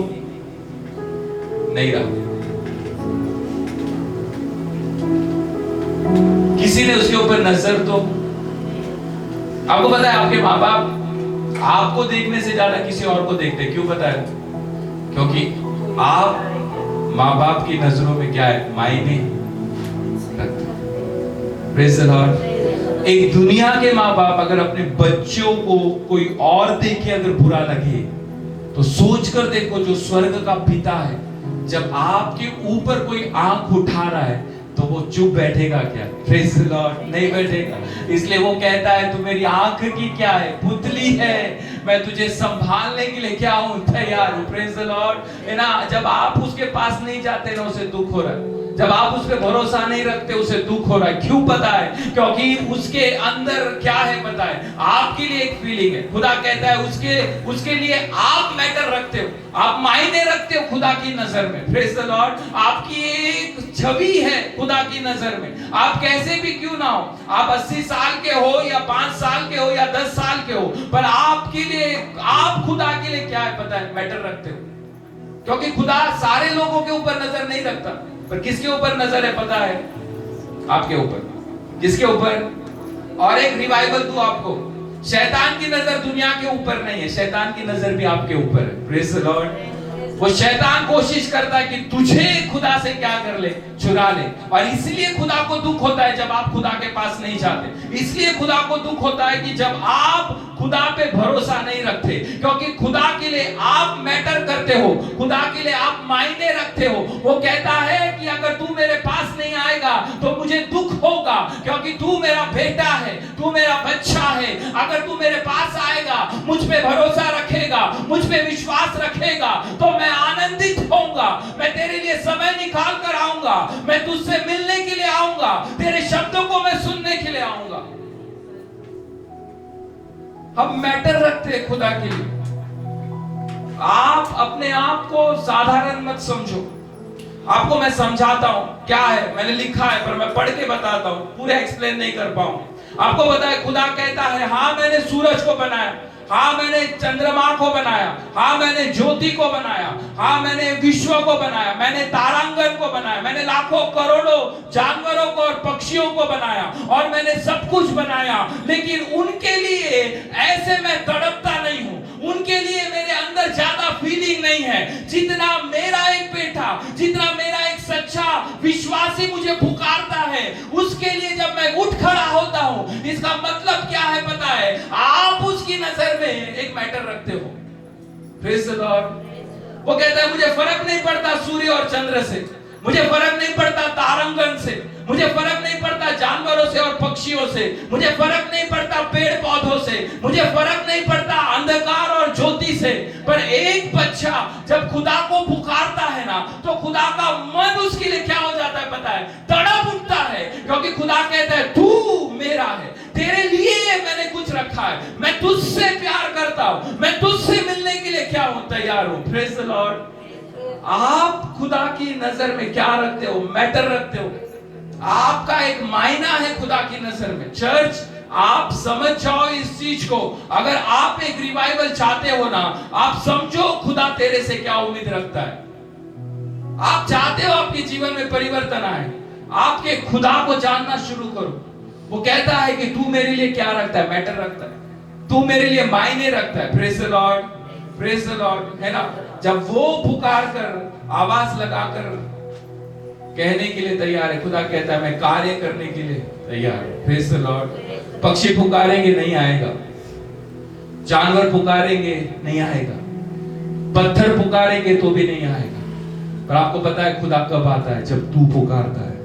नहीं रहा, किसी ने उसके ऊपर नजर तो। आपको पता है आपके माँ बाप आपको देखने से ज्यादा किसी और को देखते। क्यों पता है? क्योंकि आप माँ बाप की नजरों में क्या है? मायने रखते। Praise the Lord. एक दुनिया के माँ बाप अगर अपने बच्चों को कोई और देखे अगर बुरा लगे, तो सोच कर देखो जो स्वर्ग का पिता है, जब आपके ऊपर कोई आंख उठा रहा है, तो वो चुप बैठेगा क्या? प्रेज द लॉर्ड, नहीं बैठेगा। इसलिए वो कहता है तू मेरी आंख की क्या है? पुतली है, मैं तुझे संभालने के लिए क्या हूं? तैयार हूं। Praise the Lord. है ना, जब आप उसके पास नहीं जाते ना, उसे दुख हो रहा है। जब आप उस पर भरोसा नहीं रखते, उसे दुख हो रहा है। क्यों पता है? क्योंकि उसके अंदर क्या है पता है? आपके लिए एक फीलिंग है। खुदा कहता है उसके लिए आप मैटर रखते हो, आप मायने रखते हो खुदा की नजर में। Praise the Lord. आपकी एक छवि है खुदा की नजर में। आप कैसे भी क्यों ना हो, आप 80 साल के हो या 5 साल के हो या 10 साल के हो, पर आपके लिए, आप खुदा के लिए क्या है पता है? मैटर रखते हो। क्योंकि खुदा सारे लोगों के ऊपर नजर नहीं रखता, पर किसके ऊपर नजर है पता है? आपके ऊपर। किसके ऊपर? और एक रिवाइवल दूं आपको, शैतान की नजर दुनिया के ऊपर नहीं है, शैतान की नजर भी आपके ऊपर है। Praise the Lord. वो शैतान कोशिश करता है कि तुझे खुदा से क्या कर ले? चुरा ले। और इसलिए खुदा को दुख होता है जब आप खुदा के पास नहीं जाते। इसलिए खुदा को दुख होता है कि जब आप खुदा पे भरोसा नहीं रखते, क्योंकि खुदा के लिए आप मैटर करते हो, खुदा के लिए आप मायने रखते हो। वो कहता है कि अगर तू मेरे पास नहीं आएगा तो मुझे दुख होगा, क्योंकि तू मेरा बेटा है, तू मेरा बच्चा है। अगर तू मेरे पास आएगा, मुझ पे भरोसा रखेगा, मुझ पे विश्वास रखेगा, तो मैं आनंदित होऊंगा। मैं तेरे लिए समय निकाल कर आऊंगा, मैं तुझसे मिलने के लिए आऊंगा, तेरे शब्दों को मैं सुनने के लिए आऊंगा। हम मैटर रखते हैं खुदा के लिए। आप अपने आप को साधारण मत समझो। आपको मैं समझाता हूं क्या है, मैंने लिखा है पर मैं पढ़ के बताता हूं, पूरा एक्सप्लेन नहीं कर पाऊंगा। आपको पता है खुदा कहता है हाँ मैंने सूरज को बनाया, हाँ मैंने चंद्रमा को बनाया, हाँ मैंने ज्योति को बनाया, हाँ मैंने विश्व को बनाया, मैंने तारांगन को बनाया, मैंने लाखों करोड़ों जानवरों को और पक्षियों को बनाया और मैंने सब कुछ बनाया। लेकिन उनके लिए ऐसे मैं तड़पता नहीं हूं, उनके लिए मेरे अंदर ज्यादा फीलिंग नहीं है जितना मेरा एक बेटा, जितना मेरा एक सच्चा विश्वासी मुझे पुकारता है, उसके लिए जब मैं उठ खड़ा होता हूं। इसका मतलब क्या है पता है? आप उसकी नजर में एक मैटर रखते हो। Praise the Lord. वो कहता है मुझे फर्क नहीं पड़ता सूर्य और चंद्र से, मुझे फर्क नहीं पड़ता तारांगन से, मुझे फर्क नहीं पड़ता जानवरों से और पक्षियों से, मुझे फर्क नहीं पड़ता पेड़ पौधों से, मुझे फर्क नहीं पड़ता अंधकार और ज्योति से। पर एक बच्चा जब खुदा को पुकारता है ना, तो खुदा का मन उसके लिए क्या हो जाता है पता है? तड़प उठता है, क्योंकि खुदा कहता है तू मेरा है, तेरे लिए मैंने कुछ रखा है, मैं तुझसे प्यार करता हूं, मैं तुझसे मिलने के लिए क्या हूं? तैयार हूं। Praise the Lord. आप खुदा की नजर में क्या रखते हो? मैटर रखते हो। आपका एक मायना है खुदा की नजर में। चर्च, आप समझ जाओ इस चीज को। अगर आप एक रिवाइवल चाहते हो ना, आप समझो खुदा तेरे से क्या उम्मीद रखता है। आप चाहते हो आपके जीवन में परिवर्तन आए, आपके खुदा को जानना शुरू करो। वो कहता है कि तू मेरे लिए क्या रखता है? मैटर रखता है, तू मेरे लिए मायने रखता है। Praise the Lord, praise the Lord, है ना? जब वो पुकार कर आवाज लगाकर कहने के लिए तैयार है, खुदा कहता है मैं कार्य करने के लिए तैयार हूं। Praise the Lord. पक्षी पुकारेंगे नहीं आएगा, जानवर पुकारेंगे नहीं आएगा, पत्थर पुकारेंगे तो भी नहीं आएगा। पर आपको पता है खुदा कब आता है? जब तू पुकारता है।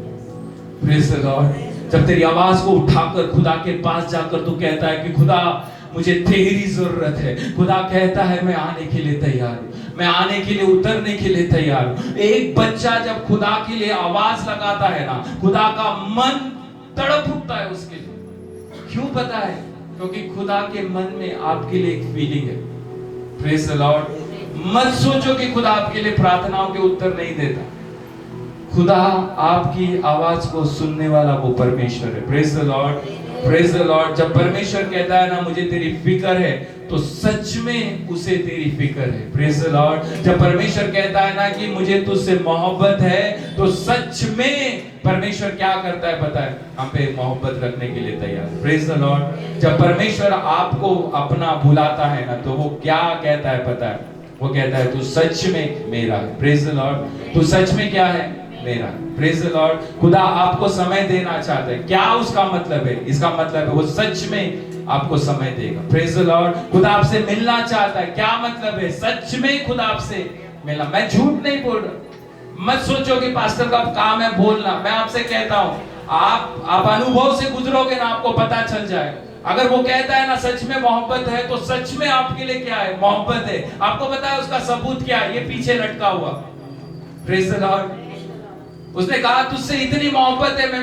Praise the Lord. जब तेरी आवाज को उठाकर खुदा के पास जाकर तू कहता है कि खुदा मुझे तेरी जरूरत है। खुदा कहता है मैं आने के लिए तैयार हूं, मैं आने के लिए उतरने के लिए तैयार हूं। एक बच्चा जब खुदा के लिए आवाज लगाता है ना, खुदा का मन तड़प उठता है उसके लिए। क्यों पता है? क्योंकि खुदा के मन में आपके लिए एक फीलिंग है। Praise the Lord. मत सोचो कि खुदा आपके लिए प्रार्थनाओं के उत्तर नहीं देता। खुदा आपकी आवाज को सुनने वाला वो परमेश्वर है। Praise the Lord, praise the Lord. जब परमेश्वर कहता है ना मुझे तेरी फिक्र है, तो सच में उसे तेरी फिक्र है। Praise the Lord. जब परमेश्वर कहता है ना कि मुझे तुझसे मोहब्बत है, तो सच में परमेश्वर क्या करता है पता है? हम पे मोहब्बत रखने के लिए तैयार। Praise the Lord. जब परमेश्वर आपको अपना बुलाता है ना, तो वो क्या कहता है पता है? वो कहता है तू सच में मेरा है। Praise the Lord. तू सच में क्या है? मेरा। Praise the Lord. खुदा आपको समय देना चाहता है। क्या उसका मतलब है? इसका मतलब है वो सच में आपको समय देगा। Praise the Lord. खुदा आपसे मिलना चाहता है। क्या मतलब है? सच में खुदा आपसे मिलना। मैं झूठ नहीं बोल रहा। मत सोचो कि पास्टर का काम है बोलना। मैं आपसे कहता हूं, आप अनुभव से गुजरोगे ना, आपको पता चल जाएगा। अगर वो कहता है ना सच में मोहब्बत है, तो सच में आपके लिए क्या है? मोहब्बत है। आपको पता है उसका सबूत क्या है? ये पीछे लटका हुआ। Praise the Lord. उसने कहा तुझसे इतनी मोहब्बत है, मैं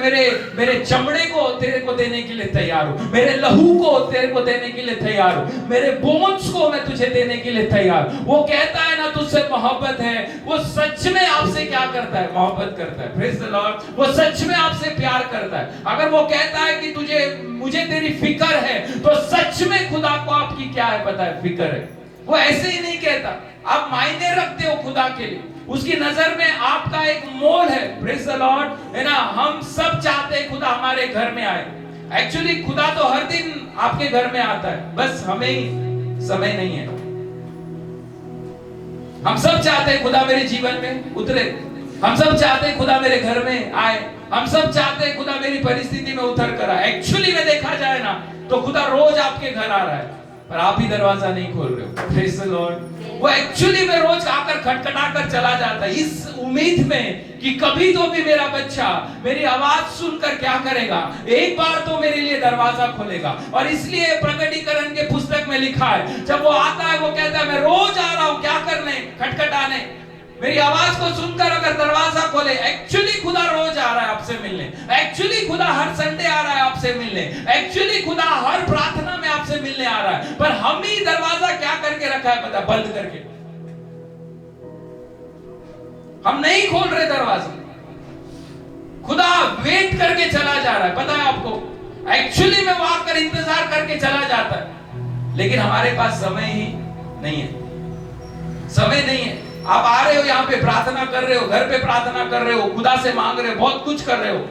मेरे चमड़े को तेरे को देने के लिए तैयार हूं, मेरे लहू को तेरे को देने के लिए तैयार हूं, मेरे बोन्स को मैं तुझे देने के लिए तैयार। वो कहता है ना तुझसे मोहब्बत है, वो सच में आपसे क्या करता है? मोहब्बत करता है। Praise the Lord. वो सच में आपसे प्यार करता है। अगर वो कहता है कि मुझे तेरी फिक्र है, तो सच में खुदा को आपकी क्या है पता है? फिक्र है। वो ऐसे ही नहीं कहता। आप मायने रखते हो खुदा के लिए, उसकी नजर में आपका एक मोल है। प्रेज़ द लॉर्ड, है ना? हम सब चाहते हैं खुदा हमारे घर में आए। एक्चुअली खुदा तो हर दिन आपके घर में आता है, बस हमें ही समय नहीं है। हम सब चाहते हैं खुदा मेरे जीवन में उतरे, हम सब चाहते हैं खुदा मेरे घर में आए, हम सब चाहते हैं खुदा मेरी परिस्थिति में उतर कर आए। एक्चुअली में देखा जाए ना, तो खुदा रोज आपके घर आ रहा है, पर आप ही दरवाजा नहीं खोल रहे हो। Praise the Lord. वो एक्चुअली में रोज आकर खटखटा कर चला जाता है, इस उम्मीद में कि कभी तो भी मेरा बच्चा मेरी आवाज सुनकर क्या करेगा? एक बार तो मेरे लिए दरवाजा खोलेगा। और इसलिए प्रकटीकरण के पुस्तक में लिखा है, जब वो आता है वो कहता है मैं रोज आ रहा हूं, क्या करने? खटखटाने। मेरी आवाज को सुनकर अगर दरवाजा खोले। एक्चुअली खुदा रोज आ रहा है आपसे मिलने। एक्चुअली खुदा हर संडे आ रहा है आपसे मिलने। एक्चुअली खुदा हर प्रार्थना में आपसे हमसे मिलने आ रहा है, पर हम ही दरवाजा क्या करके रखा है पता, बंद करके। हम नहीं खोल रहे दरवाजा। खुदा वेट करके चला जा रहा है, पता है आपको। एक्चुअली में वो आकर इंतजार करके चला जाता है, लेकिन हमारे पास समय ही नहीं है। समय नहीं है। आप आ रहे हो यहाँ पे, प्रार्थना कर रहे हो, घर पे प्रार्थना कर रहे हो, खुदा से मांग रहे हो, बहुत कुछ कर रहे हो।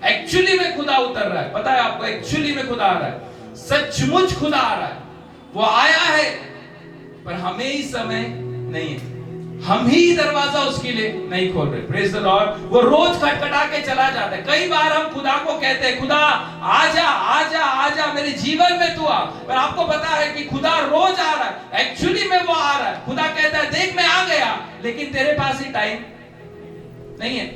एक्चुअली में खुदा उतर रहा है, पता है आपको। एक्चुअली में खुदा आ रहा है, सचमुच खुदा आ रहा है। वो आया है, पर हमें ही समय नहीं है। हम ही दरवाजा उसके लिए नहीं खोल रहे। Praise the Lord. वो रोज खटखटा के चला जाता है। कई बार हम खुदा को कहते हैं, खुदा आजा आजा आजा मेरे जीवन में तू आ, पर आपको पता है कि खुदा रोज आ रहा है। एक्चुअली में वो आ रहा है। खुदा कहता है देख मैं आ गया, लेकिन तेरे पास ही टाइम नहीं है।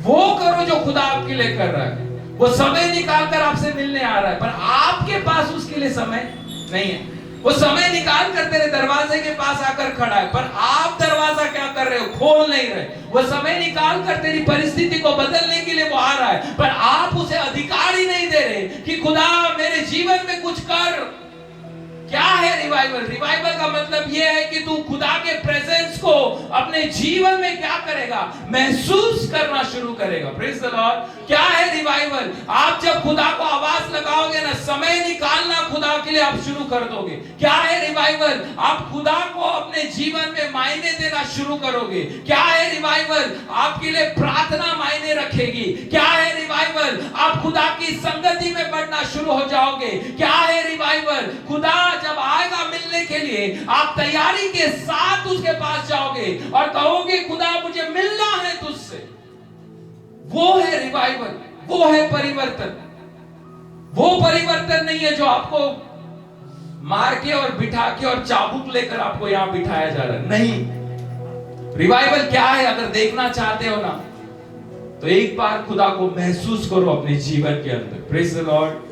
वो करो जो खुदा आपके लिए कर रहा है। वो समय निकालकर आपसे मिलने आ रहा है, पर आपके पास उसके लिए समय नहीं है। वो समय निकाल कर तेरे दरवाजे के पास आकर खड़ा है, पर आप दरवाजा क्या कर रहे हो, खोल नहीं रहे। वो समय निकाल कर तेरी परिस्थिति को बदलने के लिए वो आ रहा है, पर आप उसे अधिकार ही नहीं दे रहे कि खुदा मेरे जीवन में कुछ कर। क्या है रिवाइवल? रिवाइवल का मतलब यह है कि तू खुदा के प्रेजेंस को अपने जीवन में क्या करेगा, महसूस करना शुरू करेगा। Praise the Lord. क्या है रिवाइवल? आप जब खुदा को आवाज लगाओगे ना, समय निकालना खुदा के लिए आप शुरू कर दोगे। क्या है रिवाइवल? आप खुदा को अपने जीवन में मायने देना शुरू करोगे। क्या है रिवाइवल? आपके लिए प्रार्थना मायने रखेगी। क्या है रिवाइवल? आप खुदा की संगति में बढ़ना शुरू हो जाओगे। क्या है रिवाइवल? खुदा जब आएगा मिलने के लिए, आप तैयारी के साथ उसके पास जाओगे और कहोगे खुदा मुझे मिलना है तुझसे। वो है रिवाइवल, वो है परिवर्तन। वो परिवर्तन नहीं है जो आपको मार के और बिठा के और चाबुक लेकर आपको यहां बिठाया जा रहा है। नहीं। रिवाइवल क्या है? अगर देखना चाहते हो ना, तो एक बार खुदा को महसूस करो अपने जीवन के अंदर। Praise the Lord.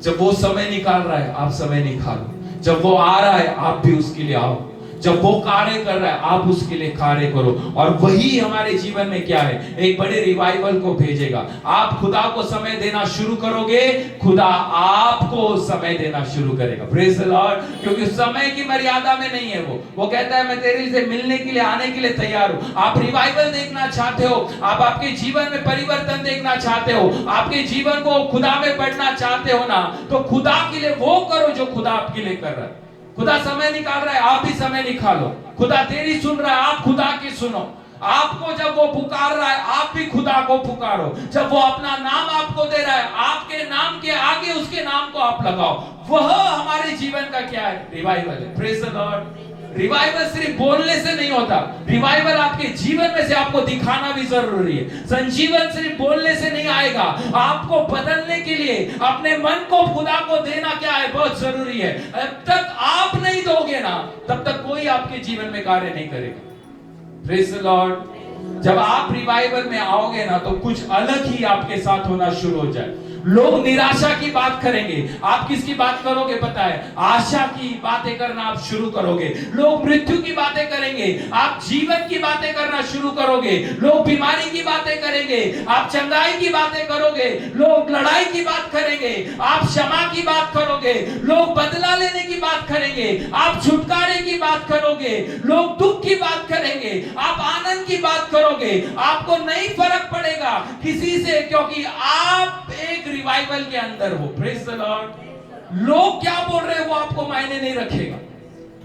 जब वो समय निकाल रहा है, आप समय निकालो। जब वो आ रहा है, आप भी उसके लिए आओ। जब वो कार्य कर रहा है, आप उसके लिए कार्य करो। और वही हमारे जीवन में क्या है, एक बड़े रिवाइवल को भेजेगा। आप खुदा को समय देना शुरू करोगे, खुदा आपको समय देना शुरू करेगा। Praise the Lord. क्योंकि समय की मर्यादा में नहीं है। वो कहता है मैं तेरे से मिलने के लिए, आने के लिए तैयार हूं। आप रिवाइवल देखना चाहते हो, आप आपके जीवन में परिवर्तन देखना चाहते हो, आपके जीवन को खुदा में बढ़ना चाहते हो ना, तो खुदा के लिए वो करो जो खुदा आपके लिए कर रहा है। खुदा समय निकाल रहा है, आप भी समय निकालो। खुदा तेरी सुन रहा है, आप खुदा की सुनो। आपको जब वो पुकार रहा है, आप भी खुदा को पुकारो। जब वो अपना नाम आपको दे रहा है, आपके नाम के आगे उसके नाम को आप लगाओ। वह हमारे जीवन का क्या है? रिवाइवल है। Praise the Lord. रिवाइवल सिर्फ बोलने से नहीं होता। रिवाइवल आपके जीवन में से आपको दिखाना भी जरूरी है। संजीवन सिर्फ बोलने से नहीं आएगा। आपको बदलने के लिए अपने मन को खुदा को देना क्या है, बहुत जरूरी है। जब तक आप नहीं दोगे ना, तब तक कोई आपके जीवन में कार्य नहीं करेगा। Praise the Lord. जब आप रिवाइवल में आओगे ना, तो कुछ अलग ही आपके साथ होना शुरू हो जाए। लोग निराशा की बात करेंगे, आप किसकी बात करोगे पता है? आशा की बातें करना आप शुरू करोगे। लोग मृत्यु की बातें करेंगे, आप जीवन की बातें करना शुरू करोगे। लोग बीमारी की बातें करेंगे, आप चंगाई की बातें करोगे। लोग लड़ाई की बात करेंगे, आप क्षमा की बात करोगे। लोग बदला लेने की बात करेंगे, आप छुटकारे की बात करोगे। लोग दुख की बात करेंगे, आप आनंद की बात करोगे। आपको नहीं फर्क पड़ेगा किसी से, क्योंकि आप एक रिवाइवल के अंदर हो। Praise the Lord. लोग क्या बोल रहे हैं वो आपको मायने नहीं रखेगा।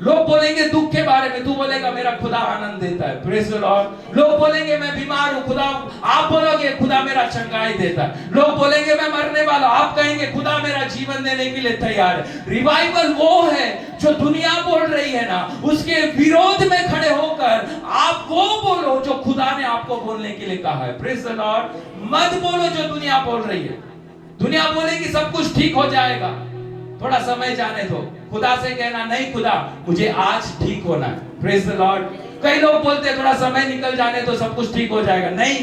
लोग बोलेंगे दुख के बारे में, तू बोलेगा मेरा खुदा आनंद देता है। Praise the Lord. लोग बोलेंगे मैं बीमार हूं, खुदा, आप बोलोगे खुदा मेरा चंगाई देता है। लोग बोलेंगे मैं मरने वाला, आप कहेंगे खुदा मेरा जीवन देने के लिए तैयार है। रिवाइवल वो है जो दुनिया बोल रही है ना, उसके विरोध में खड़े होकर आप वो बोलो जो खुदा ने आपको बोलने के लिए कहा है। Praise the Lord. मत बोलो जो दुनिया बोल रही है। दुनिया बोलेगी सब कुछ ठीक हो जाएगा, थोड़ा समय जाने दो। खुदा से कहना नहीं, खुदा मुझे आज ठीक होना है। Praise the Lord. कई लोग बोलते हैं थोड़ा समय निकल जाने तो सब कुछ ठीक हो जाएगा। नहीं,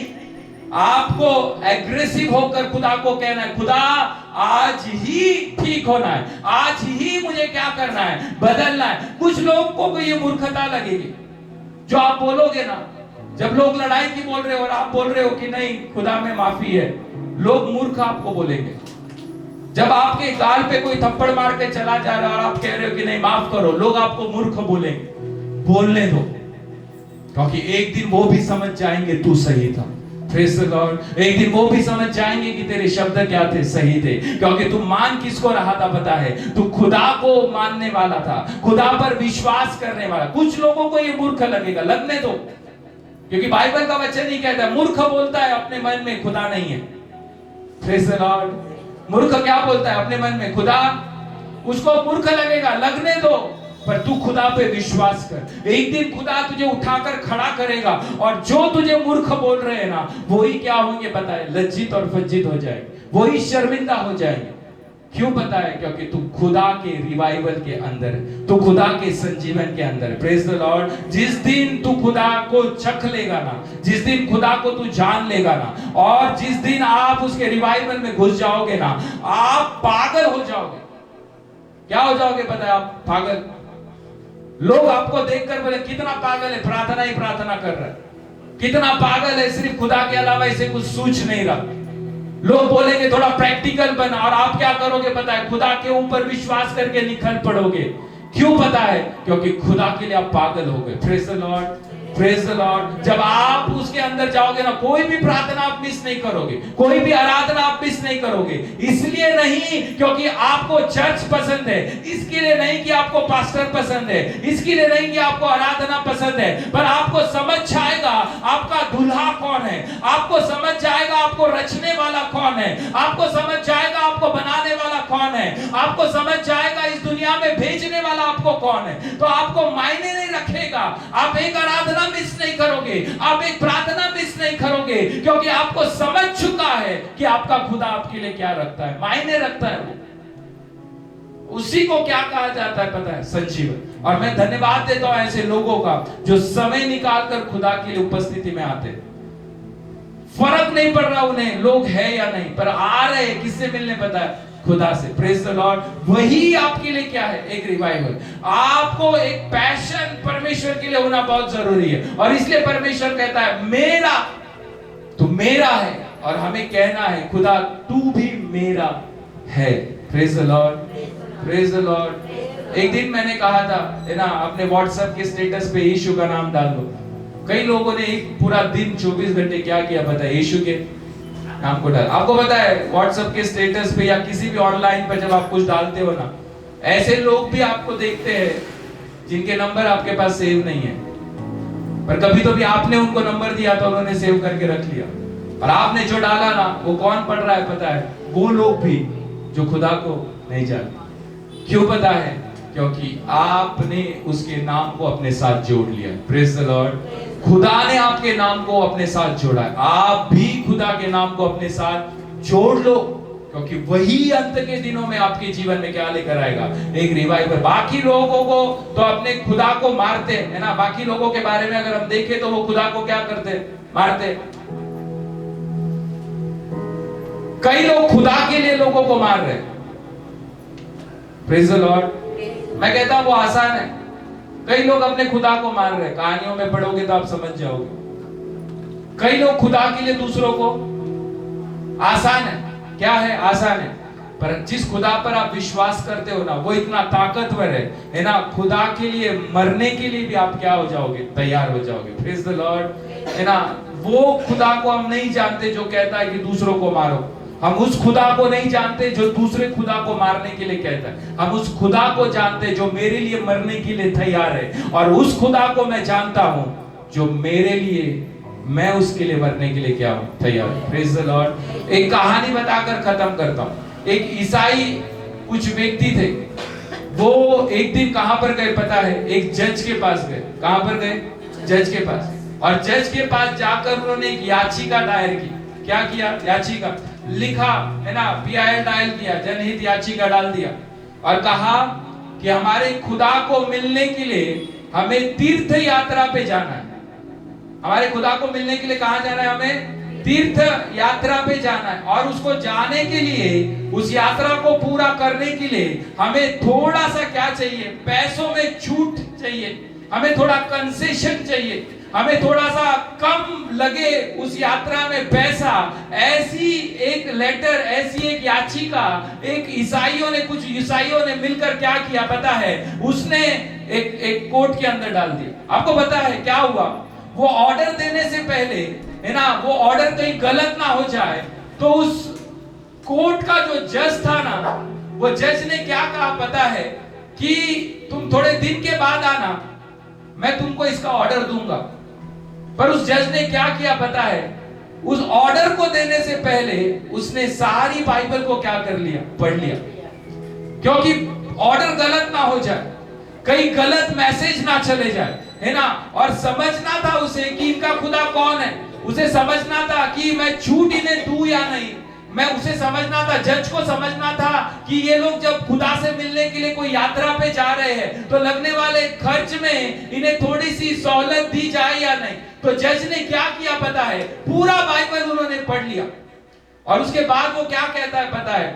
आपको एग्रेसिव होकर खुदा को कहना है, खुदा आज ही ठीक होना है, आज ही मुझे क्या करना है, बदलना है। कुछ लोग को ये मूर्खता लगेगी जो आप बोलोगे ना। जब लोग लड़ाई की बोल रहे हो और आप बोल रहे हो कि नहीं खुदा में माफी है, लोग मूर्ख आपको बोलेंगे। जब आपके गाल पे कोई थप्पड़ मार के चला जा रहा है और आप कह रहे हो कि नहीं माफ करो, लोग आपको मूर्ख बोलेंगे। बोलने दो, क्योंकि एक दिन वो भी समझ जाएंगे तू सही था। Praise the Lord. एक दिन वो भी समझ जाएंगे कि तेरे शब्द क्या थे, सही थे, क्योंकि तू मान किसको रहा था पता है? तू खुदा को मानने वाला था, खुदा पर विश्वास करने वाला। कुछ लोगों को ये मूर्ख लगेगा, लगने दो, क्योंकि बाइबल का वचन ही कहता है, मूर्ख बोलता है अपने मन में खुदा नहीं है। Praise the Lord. मूर्ख क्या बोलता है अपने मन में? खुदा। उसको मूर्ख लगेगा, लगने दो, पर तू खुदा पे विश्वास कर। एक दिन खुदा तुझे उठाकर खड़ा करेगा, और जो तुझे मूर्ख बोल रहे हैं ना, वही क्या होंगे पता है? लज्जित और फज्जित हो जाएंगे, वही शर्मिंदा हो जाएंगे। क्यों पता है? क्योंकि तू खुदा के रिवाइवल के अंदर, तू खुदा के संजीवन के अंदर। Praise the Lord. जिस दिन तू खुदा को चख लेगा ना, जिस दिन खुदा को तू जान लेगा ना, और जिस दिन आप उसके रिवाइवल में घुस जाओगे ना, आप पागल हो जाओगे। क्या हो जाओगे पता है? आप पागल। लोग आपको देखकर बोले कितना पागल है, प्रार्थना ही प्रार्थना कर रहा है, कितना पागल है, सिर्फ खुदा के अलावा इसे कुछ सूझ नहीं रहा। लोग बोलेंगे थोड़ा प्रैक्टिकल बना, और आप क्या करोगे पता है? खुदा के ऊपर विश्वास करके निकल पड़ोगे। क्यों पता है? क्योंकि खुदा के लिए आप पागल हो गए। Praise the Lord, praise the Lord. जब आप उसके अंदर जाओगे ना, कोई भी प्रार्थना आप मिस नहीं करोगे, कोई भी आराधना आप मिस नहीं करोगे। इसलिए नहीं क्योंकि आपको चर्च पसंद है, इसके लिए नहीं कि आपको पास्टर पसंद है, इसके लिए नहीं कि आपको आराधना पसंद है, पर आपको समझ आएगा आपका दूल्हा कौन है, आपको समझ जाएगा आपको रचने वाला कौन है, आपको समझ जाएगा आपको बनाने वाला कौन है, आपको समझ जाएगा इस दुनिया में भेजने वाला आपको कौन है। तो आपको मायने नहीं रखेगा, आप एक आराधना मिस नहीं करोगे, आप एक प्रार्थना मिस नहीं करोगे, क्योंकि आपको समझ चुका है कि आपका खुदा आपके लिए क्या रखता है, मायने रखता है वो। उसी को क्या कहा जाता है पता है? संजीवन। और मैं धन्यवाद देता हूं ऐसे लोगों का जो समय निकालकर खुदा की उपस्थिति में आते। फर्क नहीं पड़ रहा उन्हें लोग है या नहीं, पर आ रहे हैं किससे मिलने पता है? खुदा से। Praise the Lord. वही आपके लिए क्या है? एक रिवाइवल। आपको एक पैशन परमेश्वर के लिए होना बहुत जरूरी है, और इसलिए परमेश्वर कहता है मेरा, तू मेरा है, और हमें कहना है खुदा तू भी मेरा है। Praise the Lord, praise the Lord. एक दिन मैंने कहा था है ना, अपने व्हाट्सएप के स्टेटस पे यीशु का नाम डाल दो। कई लोगों ने एक पूरा दिन 24 घंटे क्या किया पता है? यीशु के नाम को डाल। आपको पता है व्हाट्सएप के स्टेटस पे या किसी भी ऑनलाइन पे जब आप कुछ डालते हो ना, ऐसे लोग भी आपको देखते हैं जिनके नंबर आपके पास सेव नहीं है, पर कभी तो भी आपने उनको नंबर दिया तो उन्होंने सेव करके रख लिया। और आपने जो डाला ना, वो कौन पढ़ रहा है पता है? वो लोग भी जो खुदा को नहीं जानते। क्यों पता है? क्योंकि आपने उसके नाम को अपने साथ जोड़ लिया। Praise the Lord. खुदा ने आपके नाम को अपने साथ जोड़ा है, आप भी खुदा के नाम को अपने साथ जोड़ लो, क्योंकि वही अंत के दिनों में आपके जीवन में क्या लेकर आएगा? एक रिवाइवल। बाकी लोगों को तो अपने खुदा को मारते हैं ना, बाकी लोगों के बारे में अगर हम देखें तो वो खुदा को क्या करते? मारते। कई लोग खुदा के लिए लोगों को मार रहे। Praise the Lord. मैं कहता हूं वो आसान है। कई लोग अपने खुदा को मार रहे, कहानियों में पढ़ोगे तो आप समझ जाओगे। कई लोग खुदा के लिए दूसरों को, आसान है। क्या है? आसान है। पर जिस खुदा पर आप विश्वास करते हो ना, वो इतना ताकतवर है ना, खुदा के लिए मरने के लिए भी आप क्या हो जाओगे? तैयार हो जाओगे। Praise the Lord. है ना, वो खुदा को हम नहीं जानते जो कहता है कि दूसरों को मारो। हम उस खुदा को नहीं जानते जो दूसरे खुदा को मारने के लिए कहता है। हम उस खुदा को जानते जो मेरे लिए मरने के लिए तैयार है, और उस खुदा को मैं जानता हूं जो मेरे लिए, मैं उसके लिए मरने के लिए क्या हूं? तैयार। Praise the Lord. एक कहानी बताकर खत्म करता हूं। एक ईसाई कुछ व्यक्ति थे, वो एक दिन कहां पर गए पता है? एक जज के पास गए। कहां पर गए? जज के पास। और जज के पास जाकर उन्होंने एक याचिका दायर की। क्या किया? याचिका लिखा, है ना, PIL डायल किया, जनहित याचिका डाल दिया, और कहा कि हमारे खुदा को मिलने के लिए हमें तीर्थ यात्रा पे जाना है। हमारे खुदा को मिलने के लिए कहां जाना है? हमें तीर्थ यात्रा पे जाना है, और उसको जाने के लिए, उस यात्रा को पूरा करने के लिए हमें थोड़ा सा क्या चाहिए? पैसों में छूट चाहिए, हमें थोड़ा कंसेशन चाहिए, हमें थोड़ा सा कम लगे उस यात्रा में पैसा, ऐसी एक लेटर, ऐसी एक याचिका एक कुछ ईसाइयों ने मिलकर क्या किया पता है? उसने एक कोर्ट के अंदर डाल दिया। आपको पता है क्या हुआ? वो ऑर्डर देने से पहले, है ना, वो ऑर्डर कहीं गलत ना हो जाए, तो उस कोर्ट का जो जज था ना, वो जज ने क्या कहा पता है? कि तुम थोड़े दिन के बाद आना, मैं तुमको इसका ऑर्डर दूंगा। पर उस जज ने क्या किया पता है? उस ऑर्डर को देने से पहले उसने सारी बाइबल को क्या कर लिया? पढ़ लिया, क्योंकि ऑर्डर गलत ना हो जाए, कहीं गलत मैसेज ना चले जाए, है ना। और समझना था उसे कि इनका खुदा कौन है। उसे समझना था कि मैं छूट इन्हें दूं या नहीं। मैं उसे समझना था, जज को समझना था कि ये लोग जब खुदा से मिलने के लिए कोई यात्रा पे जा रहे हैं तो लगने वाले खर्च में इन्हें थोड़ी सी सहूलत दी जाए या नहीं। तो जज ने क्या किया पता है? पूरा बाइबल उन्होंने पढ़ लिया। और उसके बाद वो क्या कहता है पता है?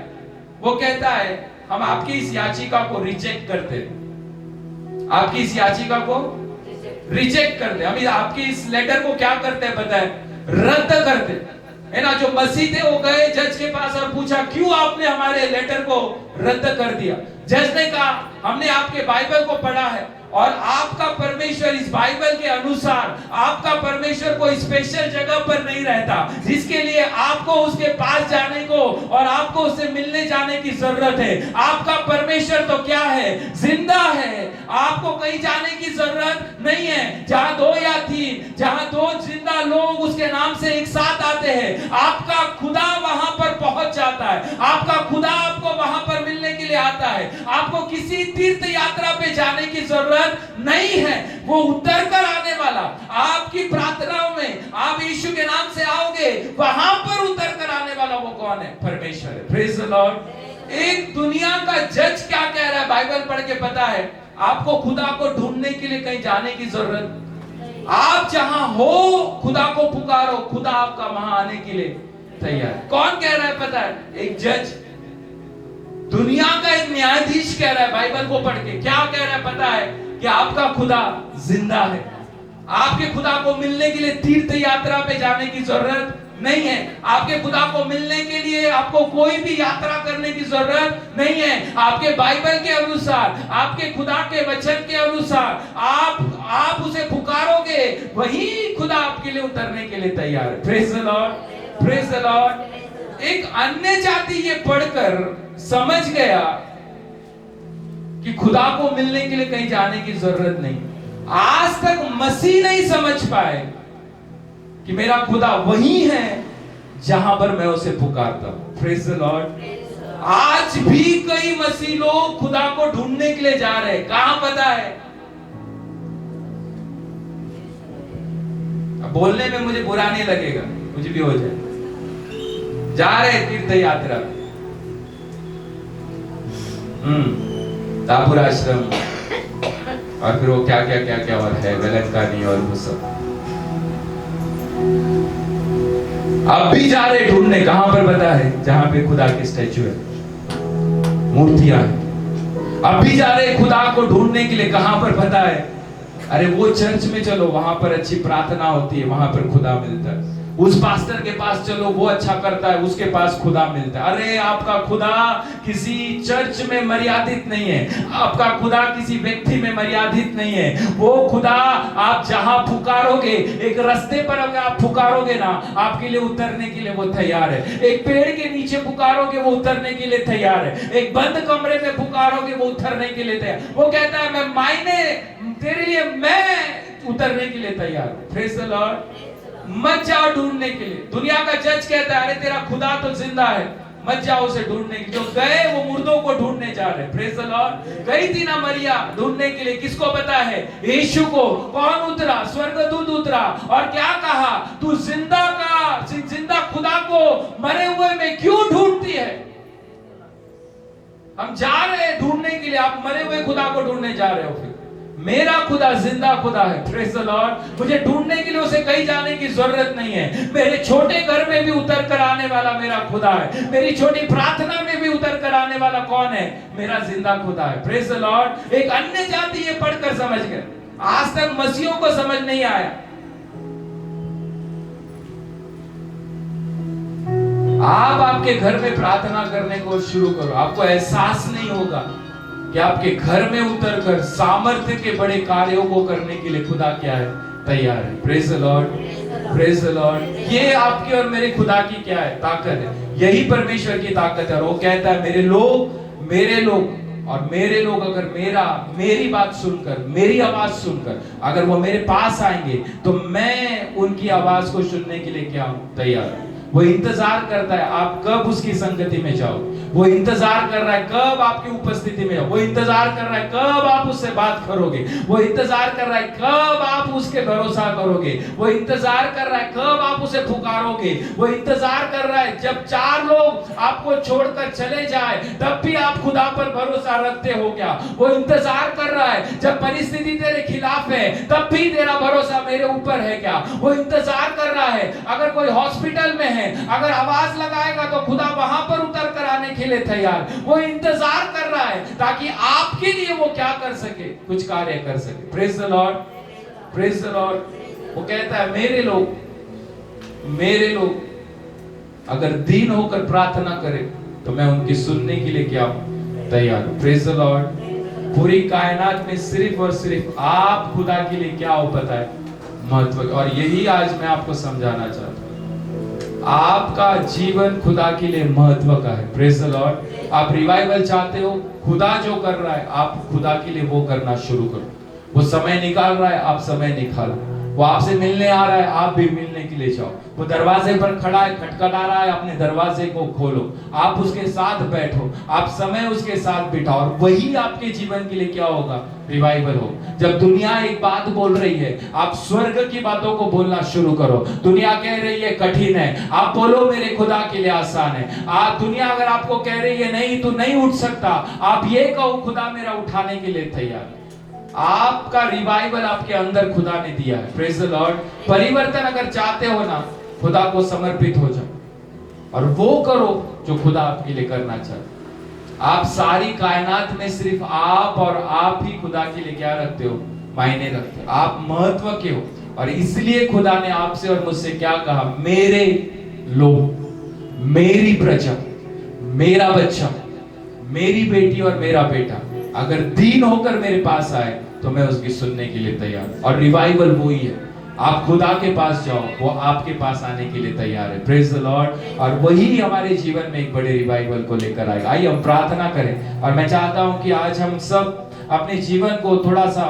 वो कहता है हम आपकी इस याचिका को रिजेक्ट करते हैं, आपकी इस याचिका को रिजेक्ट करते, हम आपकी इस लेटर को क्या करते हैं पता है? रद्द करते, है ना। जो मसीह थे वो गए जज के पास और पूछा क्यों आपने हमारे लेटर को रद्द कर दिया? जज ने कहा हमने आपके बाइबल को पढ़ा है और आपका परमेश्वर इस बाइबल के अनुसार, आपका परमेश्वर कोई स्पेशल जगह पर नहीं रहता जिसके लिए आपको उसके पास जाने को और आपको उससे मिलने जाने की जरूरत है। आपका परमेश्वर तो क्या है? जिंदा है। आपको कहीं जाने की जरूरत नहीं है। जहां दो या तीन, जहां दो जिंदा लोग उसके नाम से एक साथ आते हैं, आपका खुदा वहां पर पहुंच जाता है। आपका खुदा आपको वहां पर मिलने के लिए आता है। आपको किसी तीर्थ यात्रा पे जाने की जरूरत नहीं है। वो उतर कर आने वाला, आपकी प्रार्थनाओं में आप यीशु के नाम से आओगे, वहां पर उतर कर आने वाला वो कौन है? परमेश्वर है। Praise the Lord. एक दुनिया का जज क्या कह रहा है बाइबल पढ़ के पता है? आपको खुदा को ढूंढने के लिए कहीं जाने की जरूरत, आप जहां हो खुदा को पुकारो, खुदा आपका वहां आने के लिए तैयार है। कौन कह रहा है पता है? एक जज, दुनिया का एक न्यायाधीश कह रहा है बाइबल को पढ़ के। क्या कह रहा है पता है? कि आपका खुदा जिंदा है। आपके खुदा को मिलने के लिए तीर्थ यात्रा पे जाने की जरूरत नहीं है। आपके खुदा को मिलने के लिए आपको कोई भी यात्रा करने की जरूरत नहीं है। आपके बाइबल के अनुसार, आपके खुदा के वचन के अनुसार आप उसे पुकारोगे, वही खुदा आपके लिए उतरने के लिए तैयार है। Praise the Lord, praise the Lord. एक अन्य जाति ये पढ़कर समझ गया कि खुदा को मिलने के लिए कहीं जाने की जरूरत नहीं। आज तक मसीह नहीं समझ पाए कि मेरा खुदा वही है जहां पर मैं उसे पुकारता हूं। Praise the Lord. आज भी कई मसीह लोग खुदा को ढूंढने के लिए जा रहे हैं। कहां पता है? अब बोलने में मुझे बुरा नहीं लगेगा, कुछ भी हो जाए, जा रहे तीर्थ यात्रा, तापुर आश्रम, और फिर वो क्या क्या और है, वेलंकानी और वो सब। अब भी जा रहे ढूंढने, कहां पर पता है? जहां पे खुदा की स्टैचू है, मूर्तियां हैं। अब भी जा रहे खुदा को ढूंढने के लिए, कहां पर पता है? अरे वो चर्च में चलो, वहां पर अच्छी प्रार्थना होती है, वहां पर खुदा मिलता है। उस पास्टर के पास चलो, वो अच्छा करता है, उसके पास खुदा मिलता है। अरे आपका खुदा किसी चर्च में मर्यादित नहीं है, आपका खुदा किसी व्यक्ति में मर्यादित नहीं है। वो खुदा आप जहां पुकारोगे, एक रास्ते पर अगर आप पुकारोगे ना, आपके लिए उतरने के लिए वो तैयार है। एक पेड़ के नीचे पुकारोगे, वो उतरने के लिए तैयार है। एक बंद कमरे में पुकारोगे, वो उतरने के लिए तैयार। वो कहता है मैं मायने तेरे लिए, मैं उतरने के लिए तैयार हूं। Praise the Lord. मत जाओ ढूंढने के लिए। दुनिया का जज कहता है अरे तेरा खुदा तो जिंदा है, मत जाओ उसे ढूंढने के लिए। जो गए वो मुर्दों को ढूंढने जा रहे। Praise the Lord. गई थी ना मरिया ढूंढने के लिए, किसको पता है? यीशु को। कौन उतरा? स्वर्गदूत उतरा और क्या कहा? तू जिंदा खुदा को मरे हुए में क्यों ढूंढती है? हम जा रहे हैं ढूंढने के लिए, आप मरे हुए खुदा को ढूंढने जा रहे हो। फिर मेरा खुदा जिंदा खुदा है। Praise the Lord. मुझे ढूंढने के लिए उसे कहीं जाने की जरूरत नहीं है। मेरे छोटे घर में भी उतर कर आने वाला मेरा खुदा है। मेरी छोटी प्रार्थना में भी उतर कर आने वाला कौन है? मेरा जिंदा खुदा है। Praise the Lord. एक अन्य जाति ये पढ़कर समझ गए, आज तक मसीहों को समझ नहीं आया। आप आपके घर में प्रार्थना करने को शुरू करो, आपको एहसास नहीं होगा कि आपके घर में उतरकर सामर्थ्य के बड़े कार्यों को करने के लिए खुदा क्या है, तैयार है। Praise the Lord, praise the Lord. ये आपकी और मेरे खुदा की क्या है, ताकत है। यही परमेश्वर की ताकत है। और वो कहता है मेरे लोग अगर मेरी बात सुनकर, मेरी आवाज सुनकर अगर वो मेरे पास आएंगे तो मैं उनकी आवाज को सुनने के लिए क्या हूं, तैयार हूं। वो इंतजार करता है आप कब उसकी संगति में जाओ, वो इंतजार कर रहा है कब आपकी उपस्थिति में हो, वो इंतजार कर रहा है कब आप उससे बात करोगे, वो इंतजार कर रहा है कब आप उसके भरोसा करोगे, वो इंतजार कर रहा है कब आप उसे पुकारोगे, वो इंतजार कर रहा है जब 4 लोग आपको छोड़कर चले जाए तब भी आप खुदा पर भरोसा रखते हो क्या। वो इंतजार कर रहा है जब परिस्थिति तेरे खिलाफ है तब भी तेरा भरोसा मेरे ऊपर है क्या। वो इंतजार कर रहा है अगर कोई हॉस्पिटल में है, अगर आवाज लगाएगा तो खुदा वहां पर उतर कर आने के लिए तैयार। वो इंतजार कर रहा है ताकि आपके लिए वो क्या कर सके, कुछ कार्य कर सके। Praise the Lord, praise the Lord. वो कहता है मेरे लोग अगर दीन होकर प्रार्थना करें तो मैं उनकी सुनने के लिए क्या तैयार हूं। Praise the Lord. पूरी कायनात में सिर्फ और सिर्फ आप खुदा के लिए क्या हो पता है, महत्व। और यही आज मैं आपको समझाना चाहता हूं, आपका जीवन खुदा के लिए महत्व का है। Praise the Lord. आप रिवाइवल चाहते हो, खुदा जो कर रहा है आप खुदा के लिए वो करना शुरू करो। वो समय निकाल रहा है, आप समय निकालो। वो आपसे मिलने आ रहा है, आप भी मिलने के लिए जाओ। वो दरवाजे पर खड़ा है, खटखटा रहा है, अपने दरवाजे को खोलो, आप उसके साथ बैठो, आप समय उसके साथ बिताओ। और वही आपके जीवन के लिए क्या होगा, रिवाइवल हो। जब दुनिया एक बात बोल रही है आप स्वर्ग की बातों को बोलना शुरू करो। दुनिया कह रही है कठिन है, आप बोलो मेरे खुदा के लिए आसान है। आप दुनिया अगर आपको कह रही है नहीं तू नहीं उठ सकता, आप ये कहो खुदा मेरा उठाने के लिए तैयार है। आपका रिवाइवल आपके अंदर खुदा ने दिया है। Praise the Lord. परिवर्तन अगर चाहते हो ना, खुदा को समर्पित हो जाओ और वो करो जो खुदा आपके लिए करना चाहते। आप सारी कायनात में सिर्फ आप और आप ही खुदा के लिए क्या रखते हो, मायने रखते हो, आप महत्व के हो। और इसलिए खुदा ने आपसे और मुझसे क्या कहा, मेरे लोग, मेरी प्रजा, मेरा बच्चा, मेरी बेटी और मेरा बेटा अगर दीन होकर मेरे पास आए तो मैं उसकी सुनने के लिए तैयार। और रिवाइवल वही है, आप खुदा के पास जाओ, वो आपके पास आने के लिए तैयार है। Praise the lord. और वही हमारे जीवन में एक बड़े रिवाइवल को लेकर आएगा। आइए हम प्रार्थना करें। और मैं चाहता हूं कि आज हम सब अपने जीवन को थोड़ा सा